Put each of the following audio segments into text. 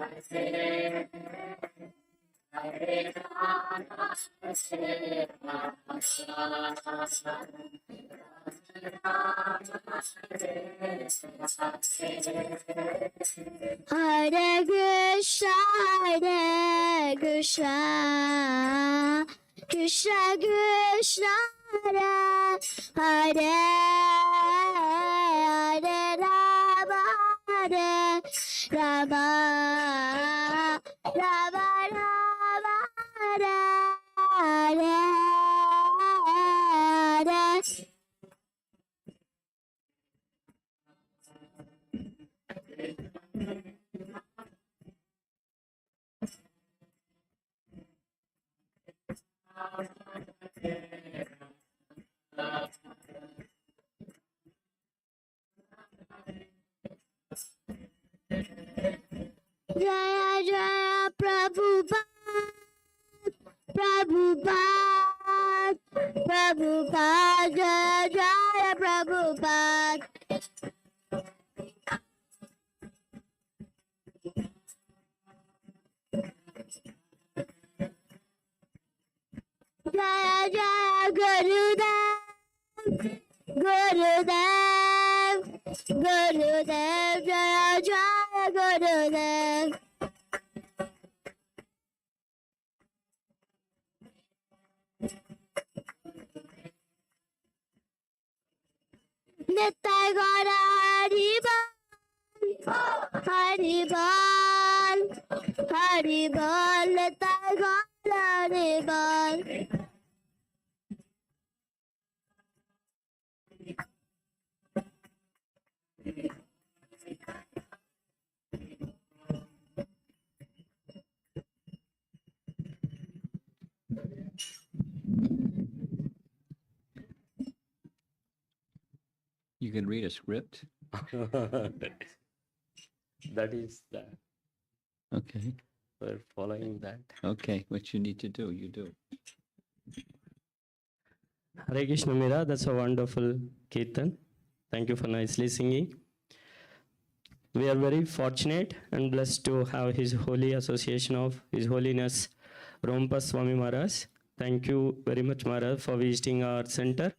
Hare Krishna, Hare Krishna, Krishna Krishna, Hare Hare, Hare Rama, Hare Rama, Rama Rama, Hare Hare, Hare. Jaya Jaya Prabhupada, Prabhupada, Prabhupada, Jaya Jaya Prabhupada. Jaya Jaya Gurudev, Gurudev, Gurudev, Jaya Jaya Gurudev. Nittai Gaura Haribol, Haribol, Haribol, Nittai Gaura Haribol. You can read a script. That is that. Okay. We're following that. Okay. What you need to do, you do. Hare Krishna Mira, that's a wonderful Kirtan. Thank you for nicely singing. We are very fortunate and blessed to have His Holy Association of His Holiness Romapada Swami Maharaj. Thank you very much, Maharaj, for visiting our center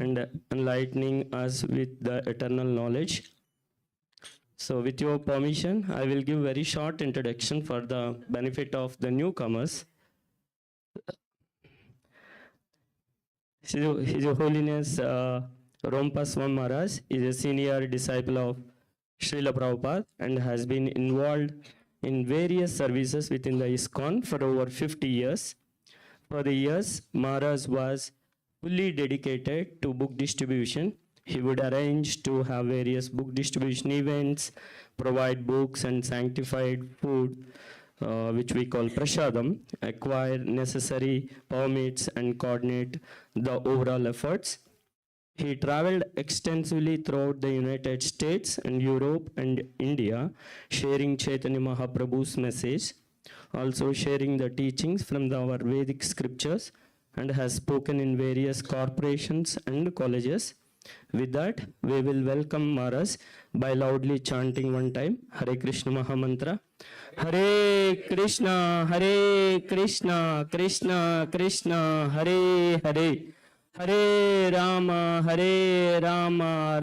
and enlightening us with the eternal knowledge. So with your permission, I will give very short introduction for the benefit of the newcomers. His Holiness Romapada Swami Maharaj is a senior disciple of Srila Prabhupada and has been involved in various services within the ISKCON for over 50 years. For the years, Maharaj was fully dedicated to book distribution. He would arrange to have various book distribution events, provide books and sanctified food, which we call prasadam, acquire necessary permits and coordinate the overall efforts. He traveled extensively throughout the United States and Europe and India, sharing Chaitanya Mahaprabhu's message, also sharing the teachings from our Vedic scriptures, and has spoken in various corporations and colleges. With that, we will welcome Maharaj by loudly chanting one time, Hare Krishna Mahamantra. Hare Krishna, Krishna Krishna, Hare Hare. Hare Rama, Rama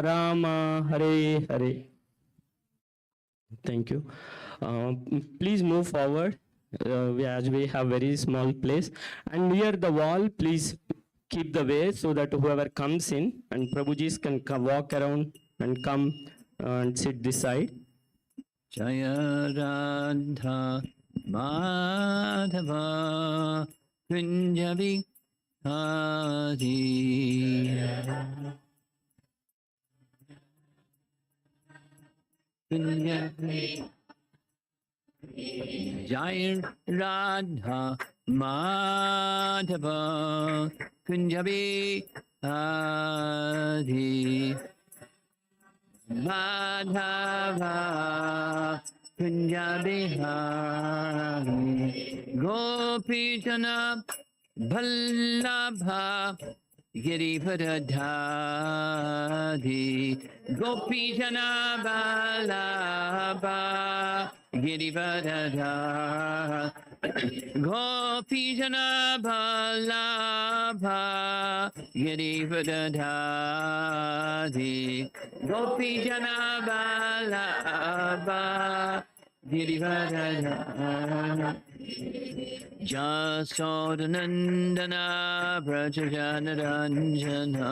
Rama, Hare Hare. Thank you. Please move forward as we have very small place. And near the wall, please keep the way so that whoever comes in and Prabhujis can walk around and come and sit this side. Jaya Radha Madhava Kunjabi Hari Kunjabi Jaya Radha Madhava Kunjabi Hari Madhava Kunjabi Hari Gopi Jana Vallabha Girivardhari Gopijana Vallabha Girivardhara Gopijana Vallabha Girivardhari Gopijana Vallabha Girivardhara Jasodanandana Brajajanaranjana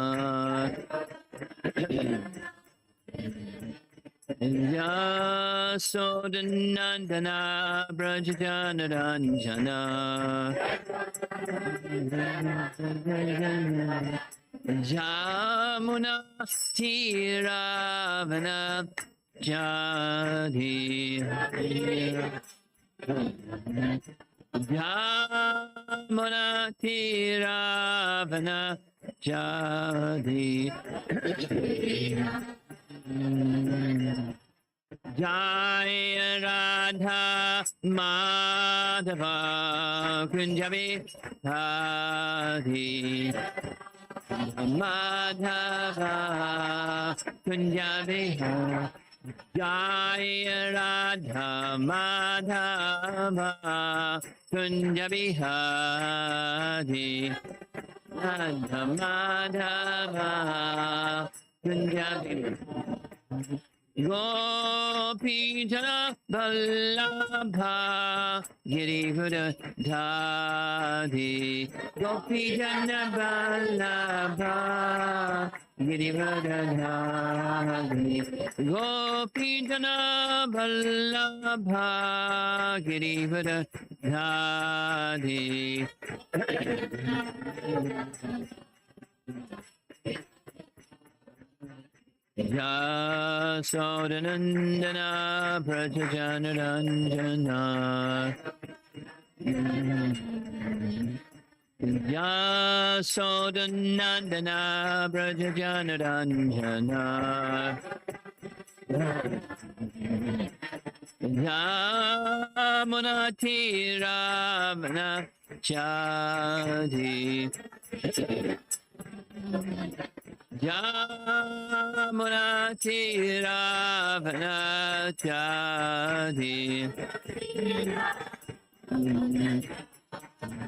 Jasodanandana Brajajanaranjana Jamuna Tiravana Jadi Jamuna Tiravana Jadi Jaya Radha Madhava Kunjabi Hari Madhava Kunjabi Jaya Radha Madhava Kunjabi Hari Radha Madhava Kunjabi Gopijana Vallabha Girivardhari Gopijana Vallabha Girivardhari Gopijana Vallabha Girivardhari Jasodanandana Brajajanaranjana Jasodanandana Brajajanaranjana Yamunatiravana Jadi Yamunatiravana Jadi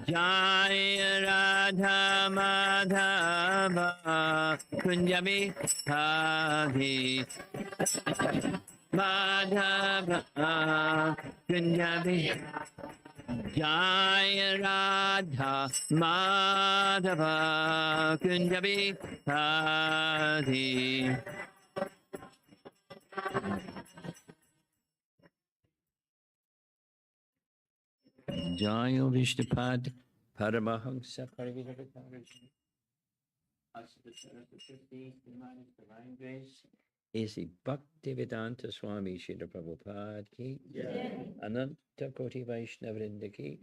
Jaya Radha Madhava Kunjabi Hari Madhava Kunjabi Jaya Radha Madhava Kunjabi Hari Jaya Vishnupad Paramahamsa Parividavitaraji Divine Grace A.C. Bhaktivedanta Swami Srila Prabhupada ki Ananta Koti Vaishnavrinda ki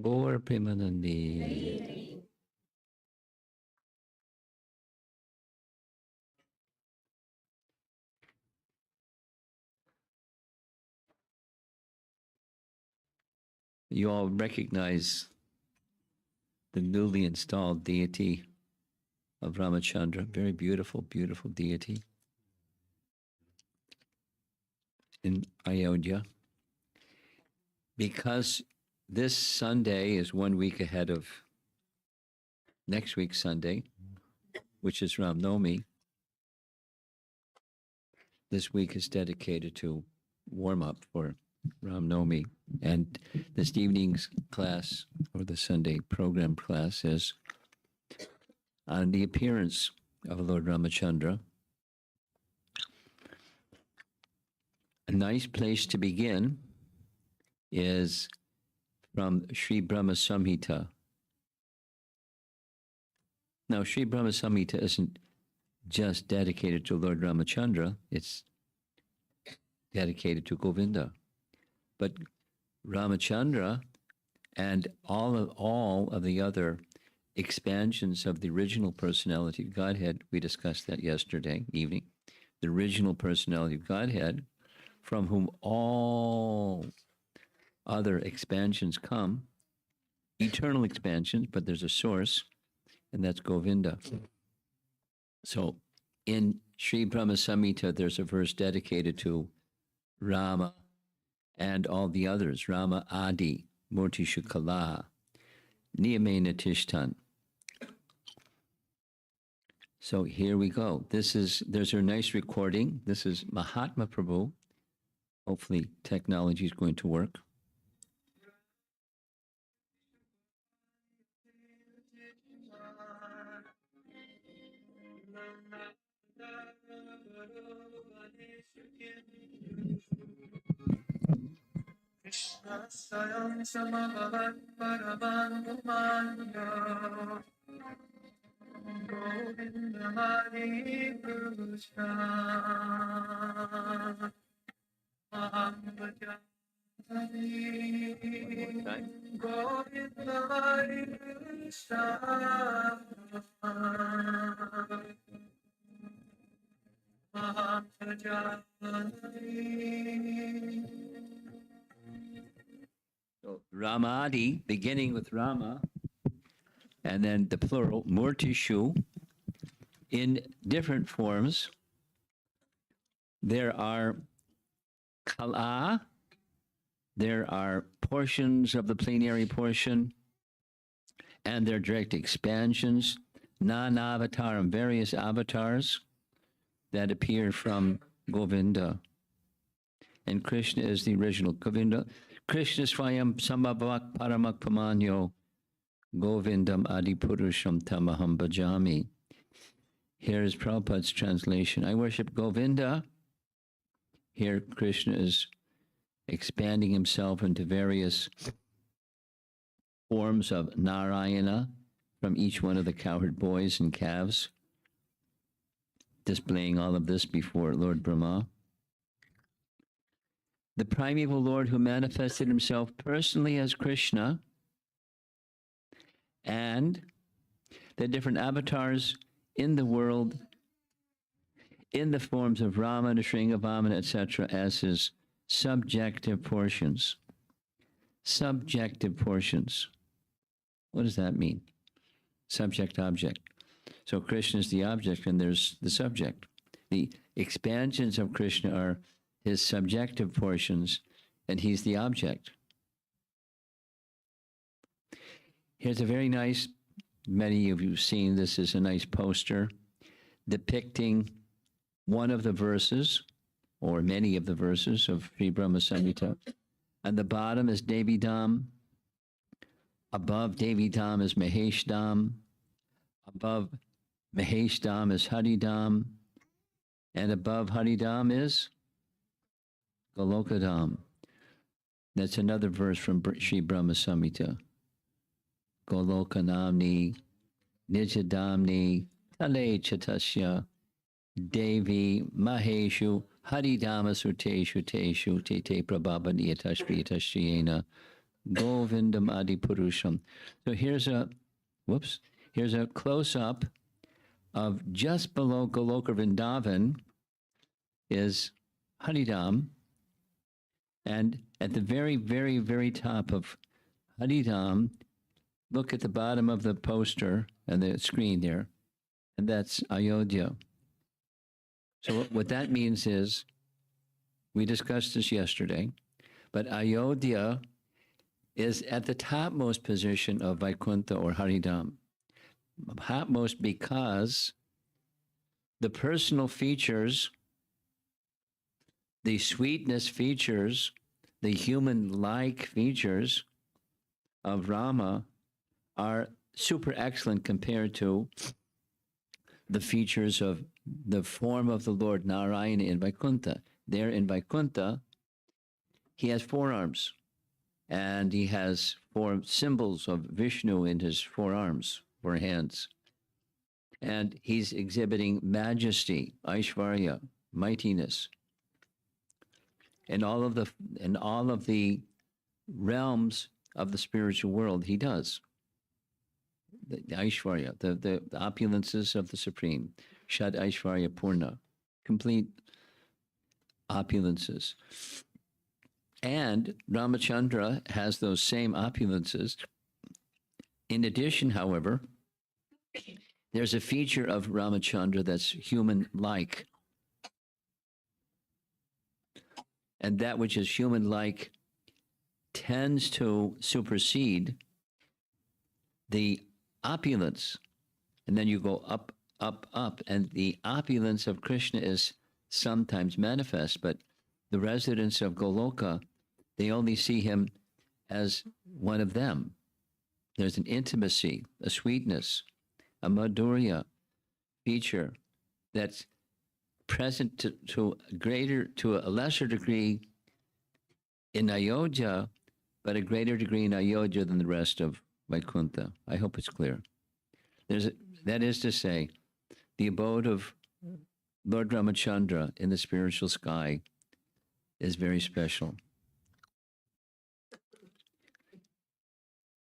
Gaur Premanandi. You all recognize the newly installed deity of Ramacandra, very beautiful, beautiful deity in Ayodhya. Because this Sunday is 1 week ahead of next week's Sunday, which is Ram Navami, this week is dedicated to warm up for Ram Navami. And this evening's class, or the Sunday program class, is on the appearance of Lord Ramacandra. A nice place to begin is from Sri Brahma Samhita. Now, Sri Brahma Samhita isn't just dedicated to Lord Ramacandra, it's dedicated to Govinda. But Ramacandra and all of the other expansions of the original personality of Godhead, we discussed that yesterday evening, the original personality of Godhead, from whom all other expansions come, eternal expansions, but there's a source, and that's Govinda. So in Sri Brahma Samhita, there's a verse dedicated to Rama and all the others, Rama Adi, Murti Shukala, Niyamena Tishtan. So here we go. There's a nice recording. This is Mahatma Prabhu. Hopefully technology is going to work. Krishna Sayam Samabhavat Paramanumanya Govinda Hare Krishna Mahambaja Govinda Hare Krishna Mahambaja So Ramadi, beginning with Rama, and then the plural, Murtishu, in different forms. There are Kala, there are portions of the plenary portion, and their direct expansions, non-avataram, various avatars that appear from Govinda. And Krishna is the original Govinda. Krishna Swayam Samabhak Paramak Pamanyo Govindam Adipurusham Tamaham Bhajami. Here is Prabhupada's translation. I worship Govinda. Here Krishna is expanding himself into various forms of Narayana from each one of the cowherd boys and calves, displaying all of this before Lord Brahma. The primeval Lord who manifested himself personally as Krishna, and the different avatars in the world in the forms of Rama, Nrsinga, Vamana, etc., as his subjective portions. Subjective portions. What does that mean? Subject, object. So Krishna is the object and there's the subject. The expansions of Krishna are his subjective portions, and he's the object. Here's a very nice, many of you have seen this, is a nice poster depicting one of the verses, or many of the verses of Sri Brahma Samhita. On the bottom is Devi Dham. Above Devi Dham is Mahesh Dham. Above Mahesh Dham is Hari Dham. And above Hari Dham is Goloka Dham. That's another verse from Sri Brahma Samhita. Goloka Namni, Nijadamni, Tale Chatasya, Devi, Maheshu, Haridama Suteshu, Teshu, Tete Prabhava Niyatashvi Tashyena, Govindam Adipurusham. So here's a close-up of just below Goloka Vrindavan is Haridam. And at the very, very, very top of Haridam, look at the bottom of the poster and the screen there, and that's Ayodhya. So what that means is, we discussed this yesterday, but Ayodhya is at the topmost position of Vaikuntha or Haridam. Topmost because the personal features, the sweetness features, the human-like features of Rama are super excellent compared to the features of the form of the Lord Narayana in Vaikuntha. There in Vaikuntha, he has forearms, and he has four symbols of Vishnu in his forearms, four hands. And he's exhibiting majesty, Aishvarya, mightiness. In all of the realms of the spiritual world, he does. The Aishvarya, the opulences of the Supreme, Shad Aishvarya Purna, complete opulences. And Ramacandra has those same opulences. In addition, however, there's a feature of Ramacandra that's human-like. And that which is human-like tends to supersede the opulence. And then you go up, up, up. And the opulence of Krishna is sometimes manifest, but the residents of Goloka, they only see him as one of them. There's an intimacy, a sweetness, a madhurya feature that's present to a lesser degree in Ayodhya, but a greater degree in Ayodhya than the rest of Vaikuntha. I hope it's clear. That is to say, the abode of Lord Ramacandra in the spiritual sky is very special.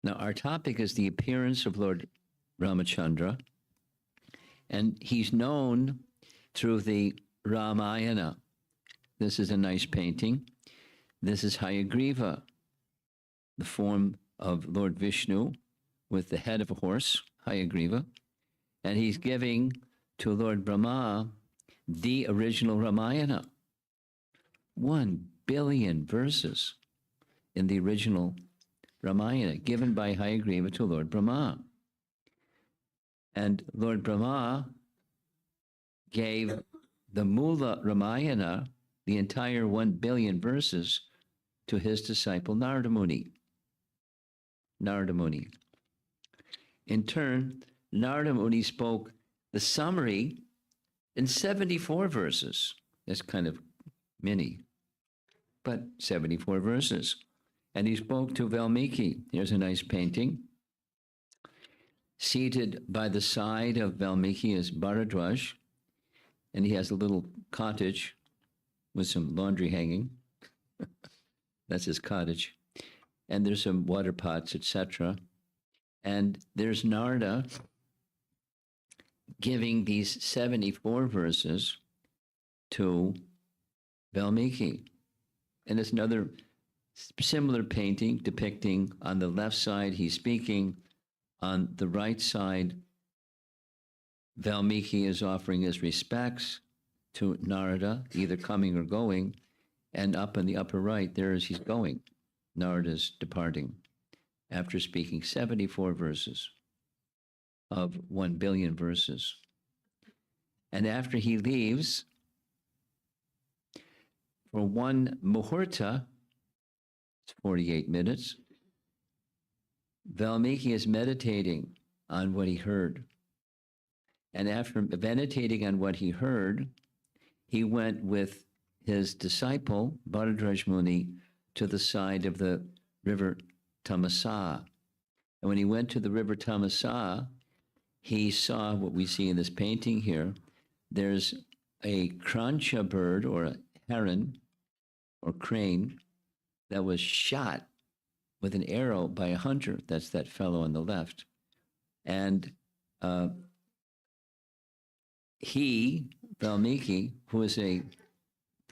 Now, our topic is the appearance of Lord Ramacandra, and he's known through the Ramayana. This is a nice painting. This is Hayagriva, the form of Lord Vishnu with the head of a horse, Hayagriva, and he's giving to Lord Brahma the original Ramayana. 1 billion verses in the original Ramayana given by Hayagriva to Lord Brahma. And Lord Brahma gave the Mula Ramayana, the entire 1 billion verses, to his disciple Narada Muni. Narada Muni. In turn, Narada Muni spoke the summary in 74 verses. That's kind of mini, but 74 verses. And he spoke to Valmiki. Here's a nice painting. Seated by the side of Valmiki is Bharadwaj, and he has a little cottage with some laundry hanging. That's his cottage. And there's some water pots, etc. And there's Narada giving these 74 verses to Valmiki. And it's another similar painting depicting on the left side, he's speaking. On the right side, Valmiki is offering his respects to Narada, either coming or going. And up in the upper right, he's going. Narada's departing after speaking 74 verses of 1 billion verses. And after he leaves, for 1 muhurta, it's 48 minutes, Valmiki is meditating on what he heard. And after meditating on what he heard, he went with his disciple, Bharadwaj Muni, to the side of the river Tamasa. And when he went to the river Tamasa, he saw what we see in this painting here. There's a krancha bird, or a heron, or crane, that was shot with an arrow by a hunter. That's that fellow on the left. And he, Valmiki, who is a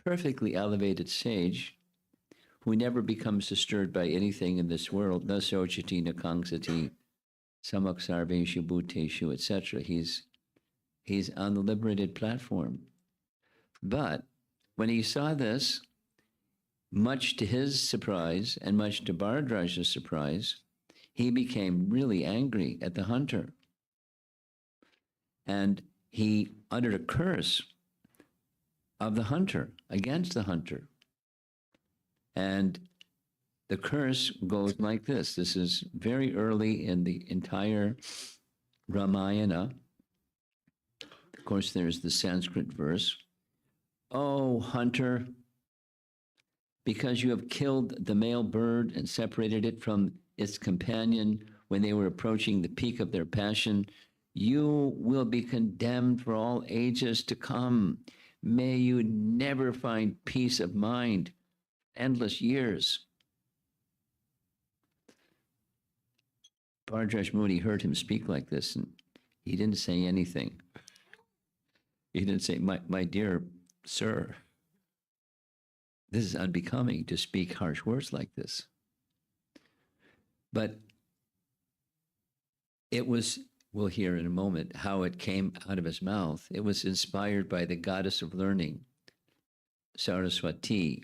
perfectly elevated sage, who never becomes disturbed by anything in this world, na sochati, na kangsati, samaksarveshu bhuteshu, etc. He's on the liberated platform. But when he saw this, much to his surprise and much to Bharadwaj's surprise, he became really angry at the hunter. And he uttered a curse of the hunter, against the hunter. And the curse goes like this. This is very early in the entire Ramayana. Of course, there's the Sanskrit verse. Oh, hunter, because you have killed the male bird and separated it from its companion when they were approaching the peak of their passion, you will be condemned for all ages to come. May you never find peace of mind, endless years. Bharadwaj Muni heard him speak like this, and he didn't say anything. He didn't say, my dear sir, this is unbecoming to speak harsh words like this. But it was we'll hear in a moment how it came out of his mouth. It was inspired by the goddess of learning, Saraswati.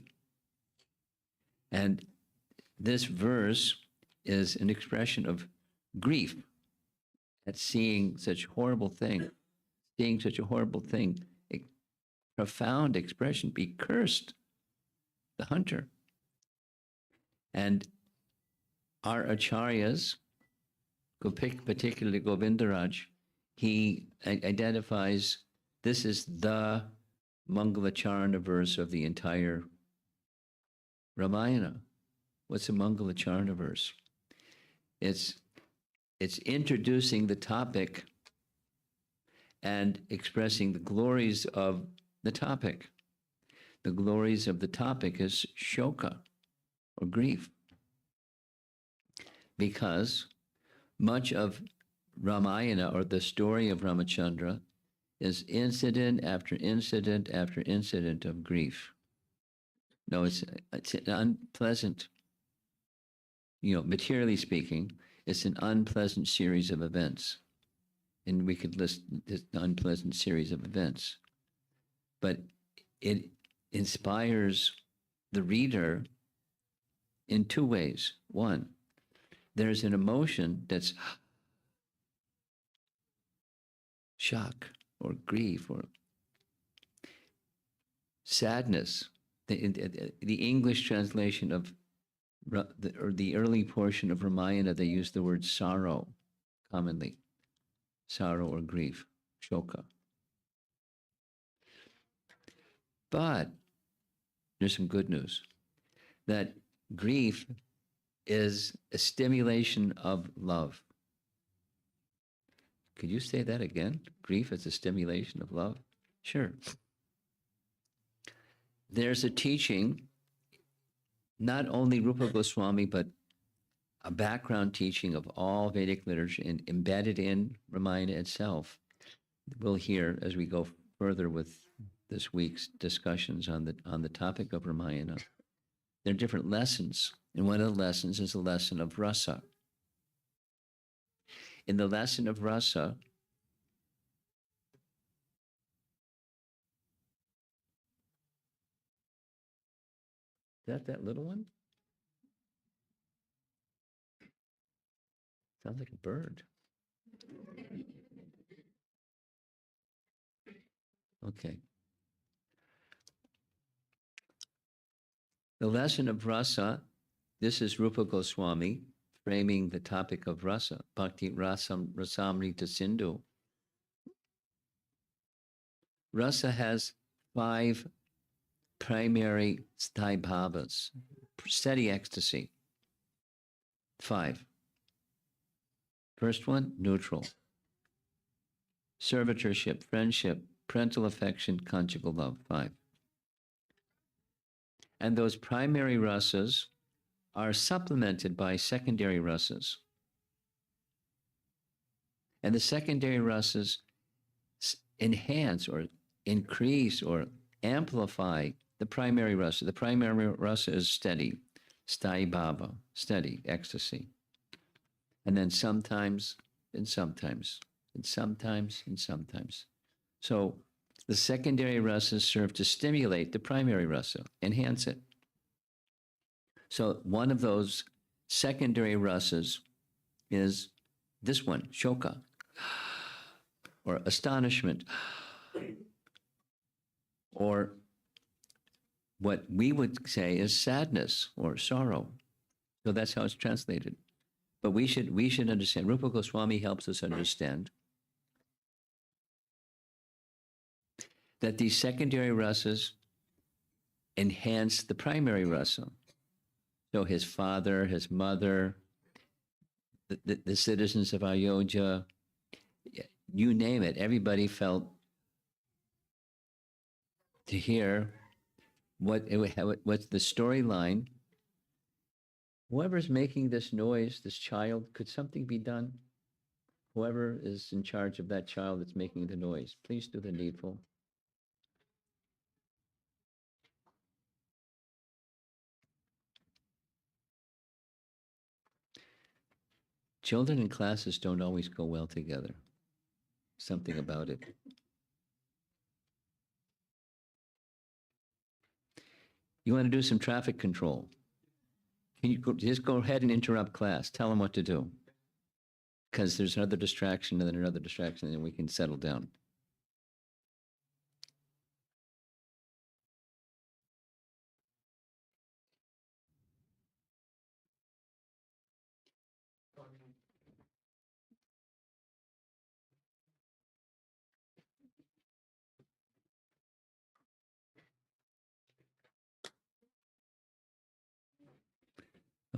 And this verse is an expression of grief at seeing such horrible thing, a profound expression, be cursed, the hunter. And our acharyas, particularly Govindaraj, he identifies this is the Mangalacharana verse of the entire Ramayana. What's a Mangalacharana verse? It's introducing the topic and expressing the glories of the topic. The glories of the topic is shoka, or grief. Because much of Ramayana, or the story of Ramacandra, is incident after incident after incident of grief. No, it's an unpleasant, materially speaking, it's an unpleasant series of events. And we could list this unpleasant series of events. But it inspires the reader in two ways. One, there's an emotion that's shock or grief or sadness. The English translation of the early portion of Ramayana, they use the word sorrow commonly. Sorrow or grief, shoka. But there's some good news. That grief is a stimulation of love. Could you say that again? Grief is a stimulation of love? Sure. There's a teaching, not only Rupa Goswami, but a background teaching of all Vedic literature and embedded in Ramayana itself. We'll hear as we go further with this week's discussions on the topic of Ramayana. There are different lessons, and one of the lessons is the lesson of rasa. In the lesson of rasa, is that little one? Sounds like a bird. Okay. The lesson of rasa, this is Rupa Goswami framing the topic of rasa, Bhakti Rasamrita Sindhu. Rasa has 5 primary sthai bhavas, steady ecstasy. 5. First one, neutral. Servitorship, friendship, parental affection, conjugal love. 5. And those primary rasas are supplemented by secondary rasas. And the secondary rasas enhance or increase or amplify the primary rasa. The primary rasa is steady, sthai bhava, steady, ecstasy. And then sometimes, and sometimes, and sometimes, and sometimes. So the secondary rasas serve to stimulate the primary rasa, enhance it. So one of those secondary rasas is this one, shoka, or astonishment, or what we would say is sadness or sorrow. So that's how it's translated. But we should understand. Rupa Goswami helps us understand that these secondary rasas enhance the primary rasa. So his father, his mother, the citizens of Ayodhya, you name it, everybody felt to hear what's the storyline. Whoever's making this noise, this child, could something be done? Whoever is in charge of that child that's making the noise, please do the needful. Children and classes don't always go well together. Something about it. You want to do some traffic control? Can you just go ahead and interrupt class? Tell them what to do. Because there's another distraction and then another distraction, and then we can settle down.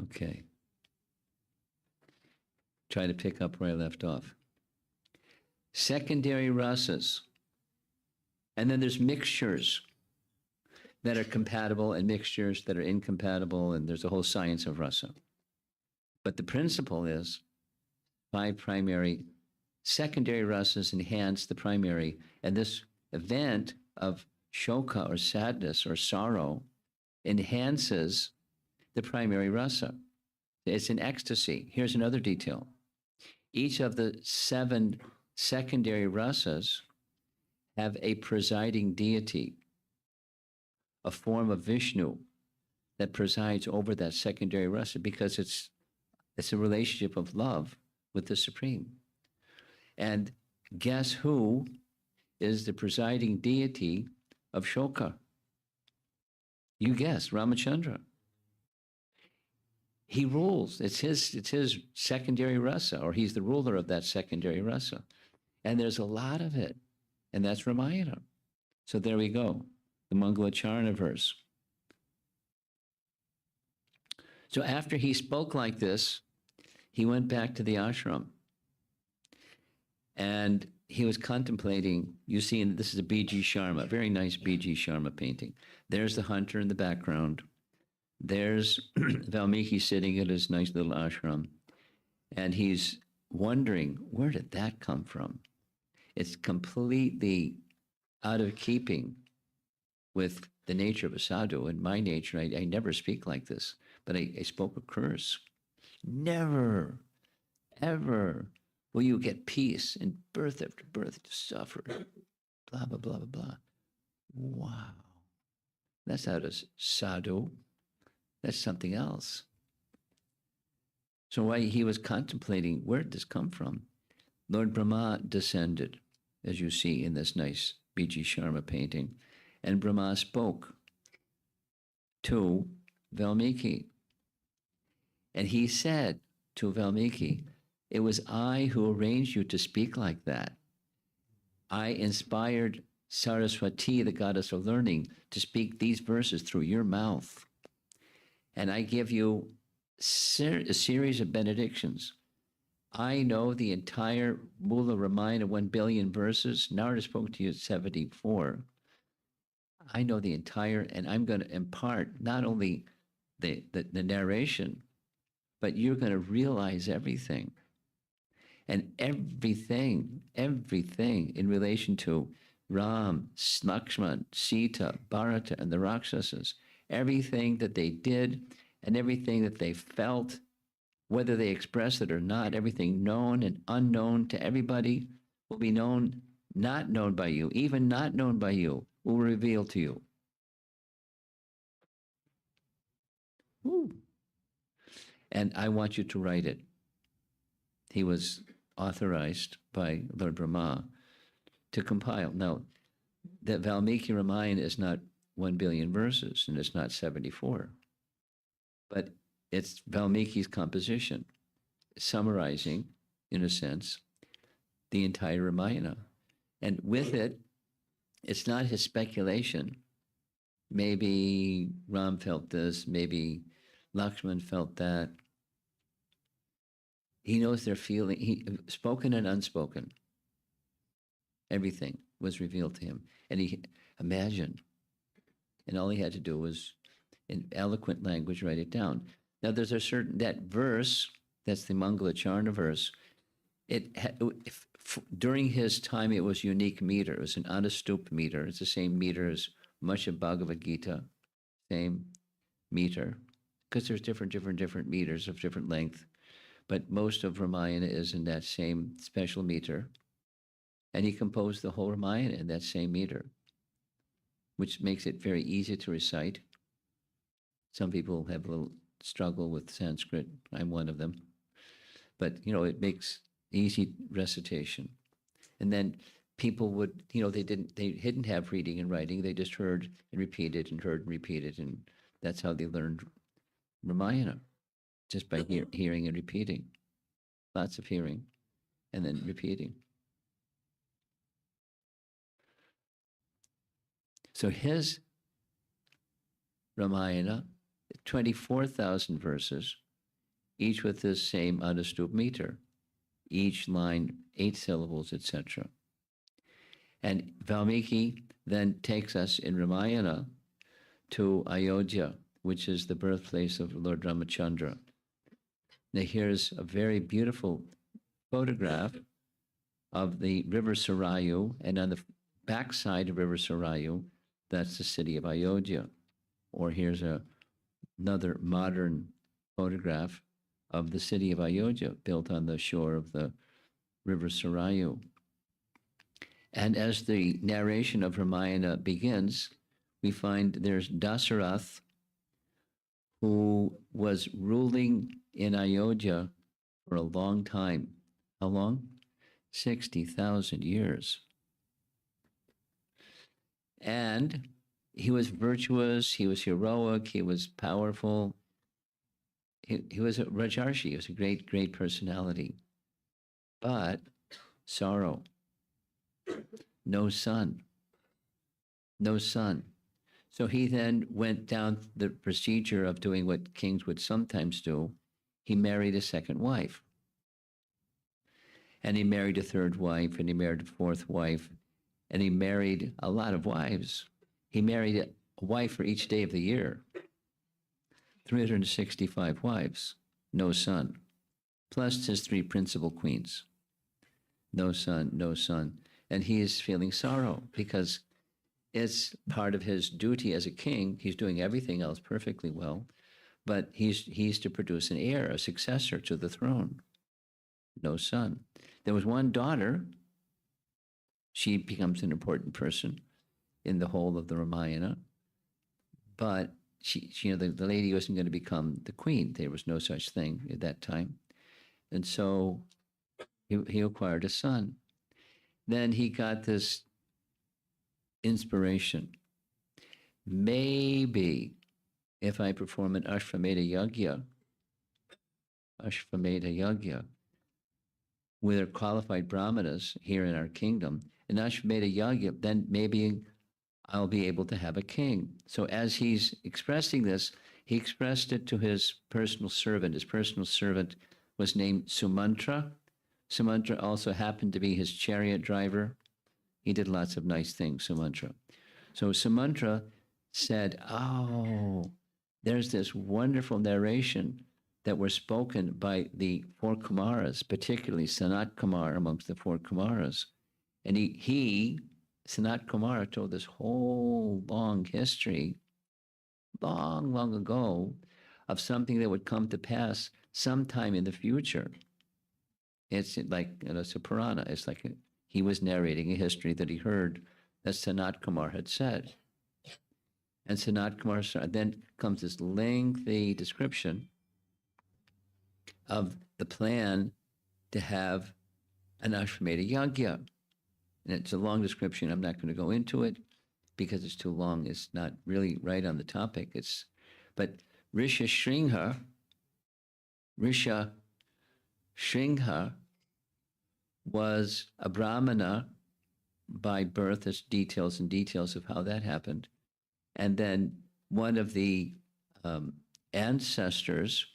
Okay. Try to pick up where I left off. Secondary rasas. And then there's mixtures that are compatible and mixtures that are incompatible, and there's a whole science of rasa. But the principle is 5 primary, secondary rasas enhance the primary, and this event of shoka or sadness or sorrow enhances the primary rasa. It's an ecstasy. Here's another detail. Each of the 7 secondary rasas have a presiding deity, a form of Vishnu that presides over that secondary rasa, because it's a relationship of love with the Supreme. And guess who is the presiding deity of Shoka? You guess, Ramacandra. He rules. It's his secondary rasa, or he's the ruler of that secondary rasa. And there's a lot of it. And that's Ramayana. So there we go. The Mangalacharana verse. So after he spoke like this, he went back to the ashram. And he was contemplating, you see, and this is a B.G. Sharma, very nice B.G. Sharma painting. There's the hunter in the background. There's Valmiki sitting at his nice little ashram. And he's wondering, where did that come from? It's completely out of keeping with the nature of a sadhu. And my nature, I never speak like this, but I spoke a curse. Never, ever will you get peace in birth after birth to suffer. Blah, blah, blah, blah, blah. Wow. That's not a sadhu. That's something else. So while he was contemplating, where did this come from? Lord Brahma descended, as you see in this nice B.G. Sharma painting, and Brahma spoke to Valmiki. And he said to Valmiki, it was I who arranged you to speak like that. I inspired Saraswati, the goddess of learning, to speak these verses through your mouth. And I give you a series of benedictions. I know the entire Mula Ramayana, 1 billion verses. Narada spoke to you at 74. I know the entire, and I'm going to impart not only the narration, but you're going to realize everything. And everything in relation to Ram, Lakshman, Sita, Bharata, and the Rakshasas, everything that they did and everything that they felt, whether they express it or not, everything known and unknown to everybody will be known, not known by you, even not known by you, will reveal to you. Woo. And I want you to write it. He was authorized by Lord Brahma to compile. Now, that Valmiki Ramayana is not 1 billion verses, and it's not 74. But it's Valmiki's composition, summarizing, in a sense, the entire Ramayana. And with it, it's not his speculation. Maybe Ram felt this, maybe Lakshman felt that. He knows their feeling, spoken and unspoken. Everything was revealed to him. And he imagined. And all he had to do was, in eloquent language, write it down. Now, there's a certain, that verse, that's the Mangalacharna verse, during his time, it was unique meter. It was an Anustup meter. It's the same meter as much of Bhagavad Gita, same meter, because there's different meters of different length. but most of Ramayana is in that same special meter. And he composed the whole Ramayana in that same meter, which makes it very easy to recite. Some people have a little struggle with Sanskrit. I'm one of them. But, it makes easy recitation. And then people would, they didn't have reading and writing. They just heard and repeated and heard and repeated. And that's how they learned Ramayana, just by hearing and repeating. Lots of hearing and then repeating. So his Ramayana, 24,000 verses, each with this same Anustup meter, each line 8 syllables, etc. And Valmiki then takes us in Ramayana to Ayodhya, which is the birthplace of Lord Ramacandra. Now here's a very beautiful photograph of the river Sarayu, and on the backside of river Sarayu, that's the city of Ayodhya. Or here's another modern photograph of the city of Ayodhya, built on the shore of the river Sarayu. And as the narration of Ramayana begins, we find there's Dasarath, who was ruling in Ayodhya for a long time. How long? 60,000 years. And he was virtuous, he was heroic, he was powerful. He was a Rajarshi, he was a great, great personality. But sorrow. No son. No son. So he then went down the procedure of doing what kings would sometimes do. He married a second wife. And he married a third wife, and he married a fourth wife, and he married a lot of wives. He married a wife for each day of the year. 365 wives, no son, plus his 3 principal queens. No son, no son. And he is feeling sorrow because it's part of his duty as a king. He's doing everything else perfectly well, but he's to produce an heir, a successor to the throne. No son. There was one daughter. She becomes an important person in the whole of the Ramayana, but she the lady wasn't going to become the queen. There was no such thing at that time. And so he acquired a son. Then he got this inspiration. Maybe if I perform an Ashvamedha Yajna, with qualified brahmanas here in our kingdom, an Ashvamedha Yajna, then maybe I'll be able to have a king. So as he's expressing this, he expressed it to his personal servant. His personal servant was named Sumantra. Sumantra also happened to be his chariot driver. He did lots of nice things, Sumantra. So Sumantra said, oh, there's this wonderful narration that were spoken by the 4 Kumaras, particularly Sanat Kumar amongst the 4 Kumaras. And he Sanat Kumara, told this whole long history, long, long ago, of something that would come to pass sometime in the future. It's like, it's a Purana. It's like he was narrating a history that he heard that Sanat Kumar had said. And Sanat Kumar, then comes this lengthy description of the plan to have an Ashvamedha Yajna. And it's a long description. I'm not going to go into it because it's too long. It's not really right on the topic. But Risha Shringha was a Brahmana by birth. There's details of how that happened. And then one of the ancestors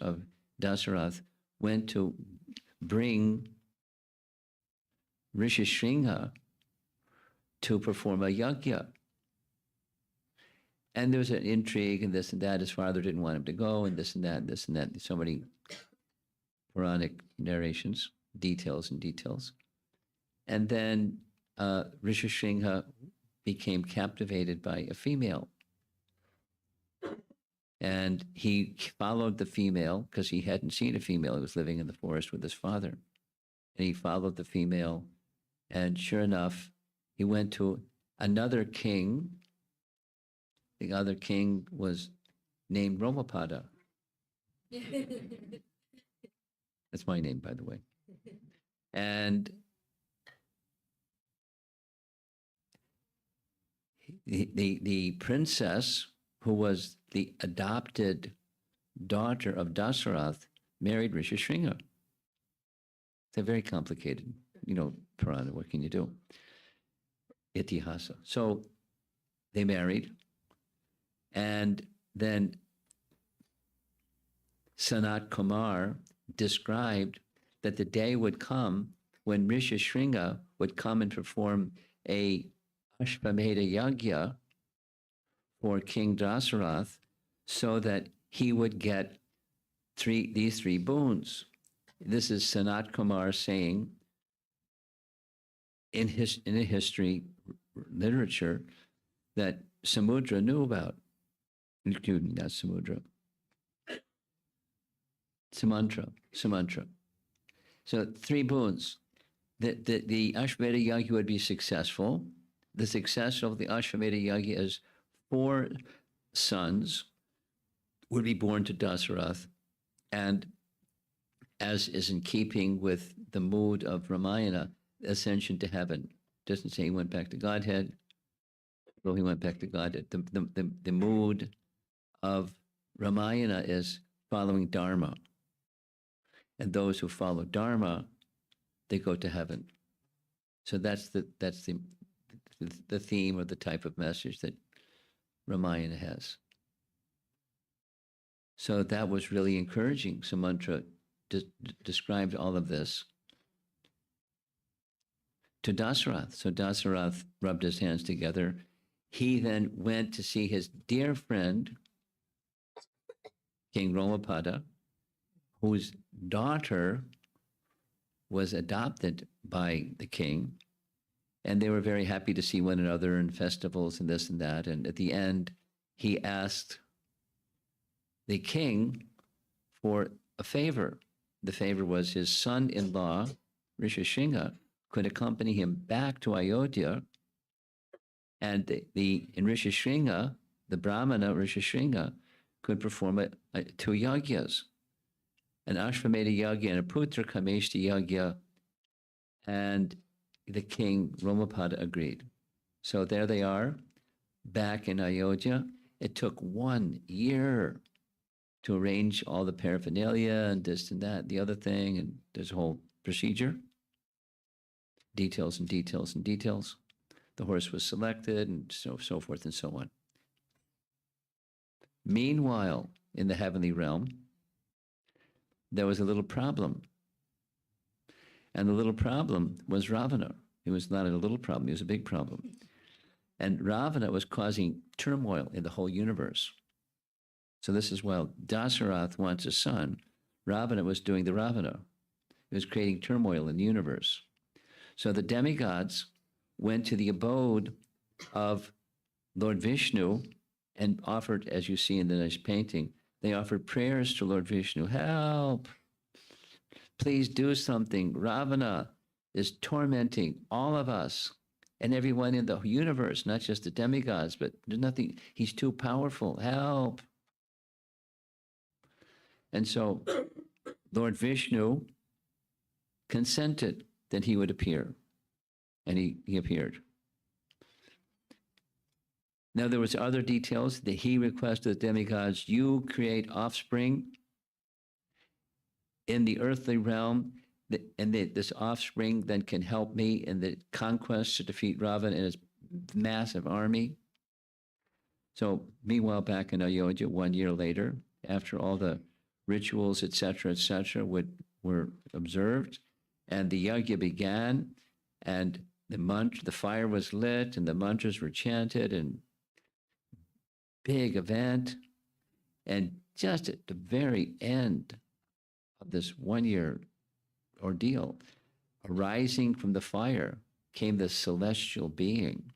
of Dasarath went to bring Rishishringha to perform a yajna. And there was an intrigue and this and that. His father didn't want him to go, and this and that, this and that. So many Puranic narrations, details. And then Rishishringha became captivated by a female. And he followed the female because he hadn't seen a female. He was living in the forest with his father. And he followed the female. And sure enough, he went to another king. The other king was named Romapada. That's my name, by the way. And the princess, who was the adopted daughter of Dasarath, married Rishishringa. It's very complicated, Purana. What can you do? Itihasa. So they married, and then Sanat Kumar described that the day would come when Rishishringa would come and perform a Ashvamedha Yagya for King Dasarath, so that he would get these three boons. This is Sanat Kumar saying in a history literature that Samudra knew about, including not Samudra, Sumantra. So three boons. The Ashvamedha Yagya would be successful. The success of the Ashvamedha Yagya is 4 sons would be born to Dasarath, and as is in keeping with the mood of Ramayana, ascension to heaven. Doesn't say he went back to Godhead. Well, he went back to Godhead. The mood of Ramayana is following Dharma. And those who follow Dharma, they go to heaven. So that's the theme or the type of message that Ramayana has. So that was really encouraging. Sumantra described all of this to Dasarath. So Dasarath rubbed his hands together. He then went to see his dear friend, King Romapada, whose daughter was adopted by the king. And they were very happy to see one another in festivals and this and that. And at the end, he asked the king for a favor. The favor was his son-in-law, Rishishringa, could accompany him back to Ayodhya. And in Rishishringa, the Brahmana Rishishringa could perform 2 yagyas, an Ashvamedha Yagya and a Putra Kameshti Yagya. And the king, Romapada, agreed. So there they are, back in Ayodhya. It took 1 year to arrange all the paraphernalia and this and that, the other thing, and there's a whole procedure. Details and details and details. The horse was selected and so forth and so on. Meanwhile, in the heavenly realm, there was a little problem. And the little problem was Ravana. It was not a little problem, it was a big problem. And Ravana was causing turmoil in the whole universe. So this is while Dasarath wants a son, Ravana was doing the Ravana. It was creating turmoil in the universe. So the demigods went to the abode of Lord Vishnu and offered, as you see in the nice painting, they offered prayers to Lord Vishnu. Help! Please do something. Ravana is tormenting all of us and everyone in the universe, not just the demigods, but there's nothing. He's too powerful. Help! And so Lord Vishnu consented that he would appear. And he appeared. Now there was other details that he requested the demigods, you create offspring in the earthly realm, and this offspring then can help me in the conquest to defeat Ravana and his massive army. So meanwhile, back in Ayodhya, 1 year later, after all the rituals, etc., were observed, and the yagya began, and the fire was lit, and the mantras were chanted, and big event. And just at the very end of this 1 year ordeal, arising from the fire came this celestial being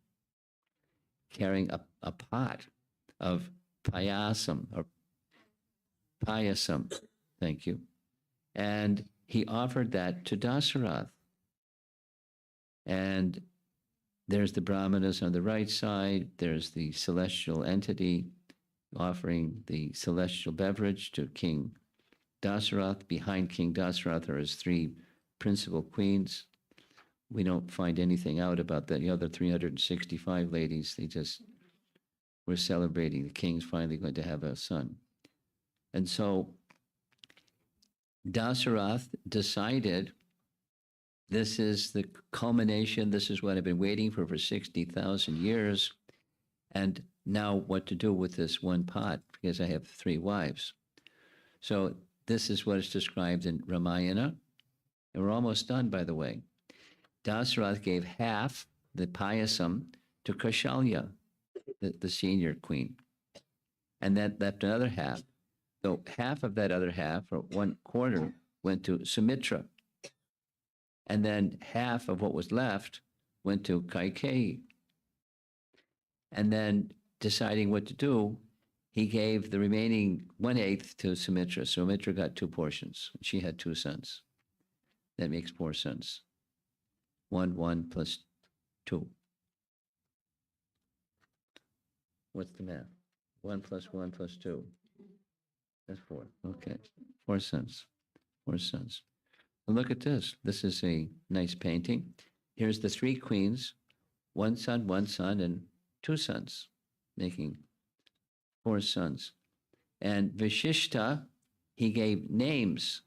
carrying a pot of payasam, or payasam. Thank you. And he offered that to Dasarath. And there's the brahmanas on the right side. There's the celestial entity offering the celestial beverage to King Dasarath. Behind King Dasarath are his three principal queens. We don't find anything out about the other 365 ladies. They just were celebrating the king's finally going to have a son. And so Dasarath decided, this is the culmination. This is what I've been waiting for 60,000 years. And now what to do with this one pot, because I have 3 wives. So this is what is described in Ramayana. And we're almost done, by the way. Dasarath gave half the payasam to Kaushalya, the senior queen. And that left another half. So half of that other half, or 1/4, went to Sumitra. And then half of what was left went to Kaikeyi. And then deciding what to do, he gave the remaining 1/8 to Sumitra. Sumitra got 2 portions. She had 2 sons. That makes 4 sons. 1 plus 2. What's the math? 1 plus 1 plus 2. That's 4. Okay. 4 sons. 4 sons. Well, look at this. This is a nice painting. Here's the 3 queens, 1 son, and 2 sons, making 4 sons. And Vishishta, he gave names.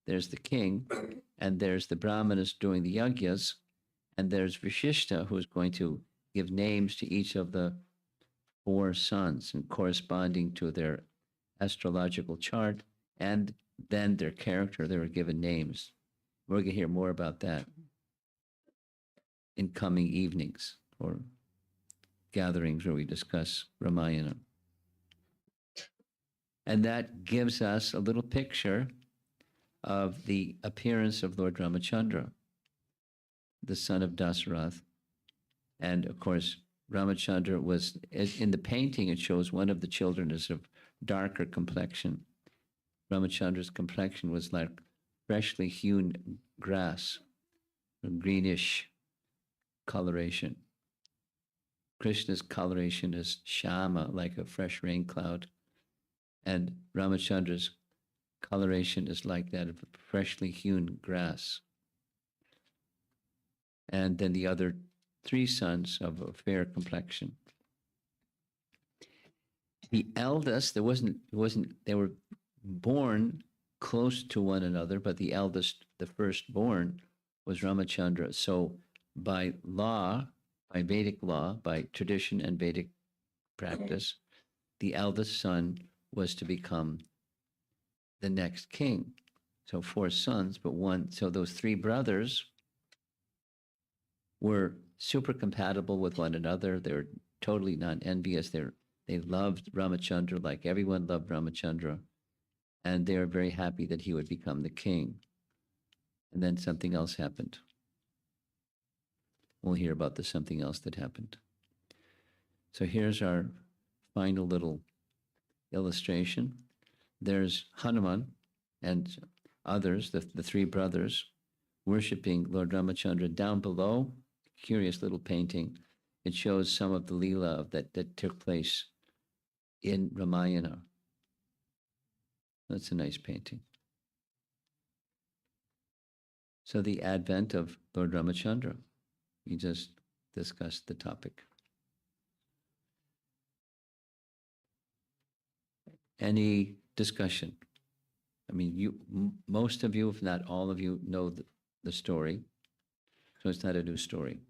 There's the king, and there's the brahmanas doing the yagyas, and there's Vishishta, who's going to give names to each of the 4 sons, and corresponding to their astrological chart, and then their character. They were given names. We're going to hear more about that in coming evenings or gatherings where we discuss Ramayana. And that gives us a little picture of the appearance of Lord Ramacandra, the son of Dasarath. And of course, Ramacandra was, in the painting, it shows one of the children is of darker complexion. Ramachandra's complexion was like freshly hewn grass, a greenish coloration. Krishna's coloration is shama, like a fresh rain cloud. And Ramachandra's coloration is like that of freshly hewn grass. And then the other 3 sons of a fair complexion. The eldest, they were born close to one another, but the eldest, the firstborn, was Ramacandra. So by law, by Vedic law, by tradition and Vedic practice, the eldest son was to become the next king. So 4 sons, but 1. So those 3 brothers were super compatible with one another. They were totally not envious. They loved Ramacandra like everyone loved Ramacandra. And they were very happy that he would become the king. And then something else happened. We'll hear about the something else that happened. So here's our final little illustration. There's Hanuman and others, the 3 brothers, worshiping Lord Ramacandra. Down below, curious little painting. It shows some of the Leela that took place in Ramayana. That's a nice painting. So the advent of Lord Ramacandra. We just discussed the topic. Any discussion? I mean, most of you, if not all of you, know the story. So it's not a new story.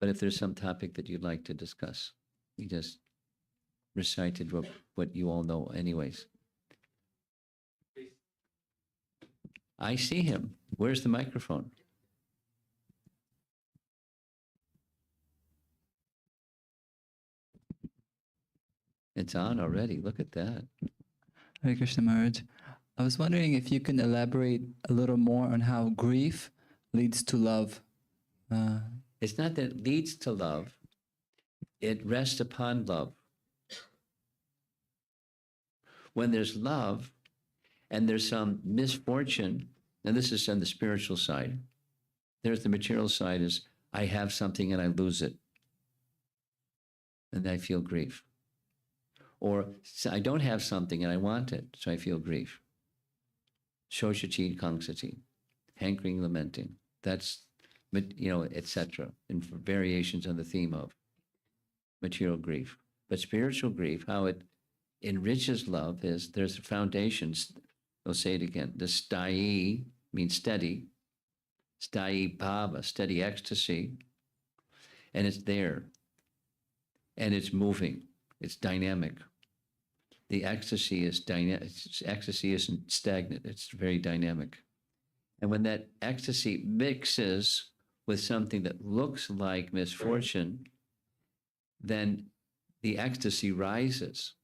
But if there's some topic that you'd like to discuss, we just recited what you all know anyways. I see him. Where's the microphone? It's on already. Look at that. Hare Krishna Maharaj. I was wondering if you can elaborate a little more on how grief leads to love. It's not that it leads to love. It rests upon love. When there's love and there's some misfortune, and this is on the spiritual side, there's the material side is I have something and I lose it. And I feel grief. Or I don't have something and I want it, so I feel grief. Shoshati kangsati, hankering, lamenting. That's, etc. And variations on the theme of material grief. But spiritual grief, how it enriches love is there's foundations. I'll say it again. The sthai means steady. Sthai bhava, steady ecstasy. And it's there. And it's moving. It's dynamic. The ecstasy is dynamic. Ecstasy isn't stagnant. It's very dynamic. And when that ecstasy mixes with something that looks like misfortune, then the ecstasy rises.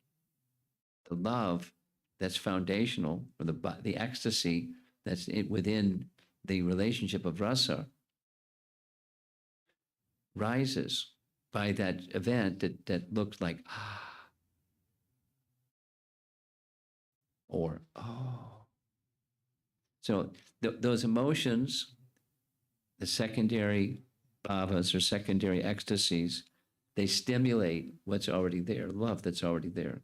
The love that's foundational, or the ecstasy that's within the relationship of rasa, rises by that event that looks like, or, oh. So those emotions, the secondary bhavas or secondary ecstasies, they stimulate what's already there, love that's already there.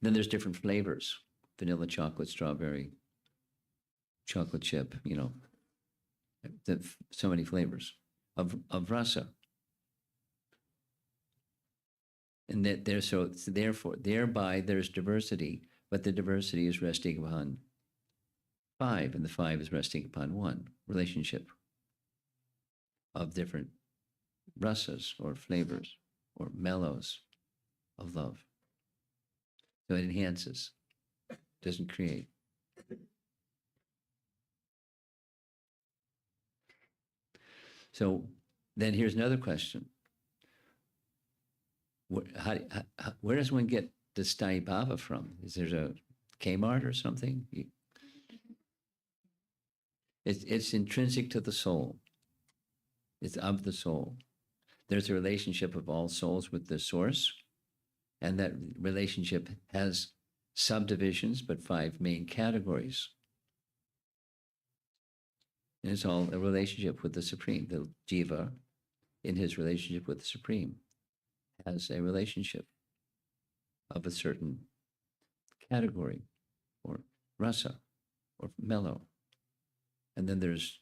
Then there's different flavors: vanilla, chocolate, strawberry, chocolate chip, so many flavors of rasa. And that thereby there's diversity, but the diversity is resting upon five, and the five is resting upon one relationship of different rasas or flavors or mellows of love. So it enhances, doesn't create. So then here's another question. Where does one get the sthai bhava from? Is there a Kmart or something? It's intrinsic to the soul. It's of the soul. There's a relationship of all souls with the source, and that relationship has subdivisions, but 5 main categories. And it's all a relationship with the Supreme. The jiva, in his relationship with the Supreme, has a relationship of a certain category, or rasa, or mellow. And then there's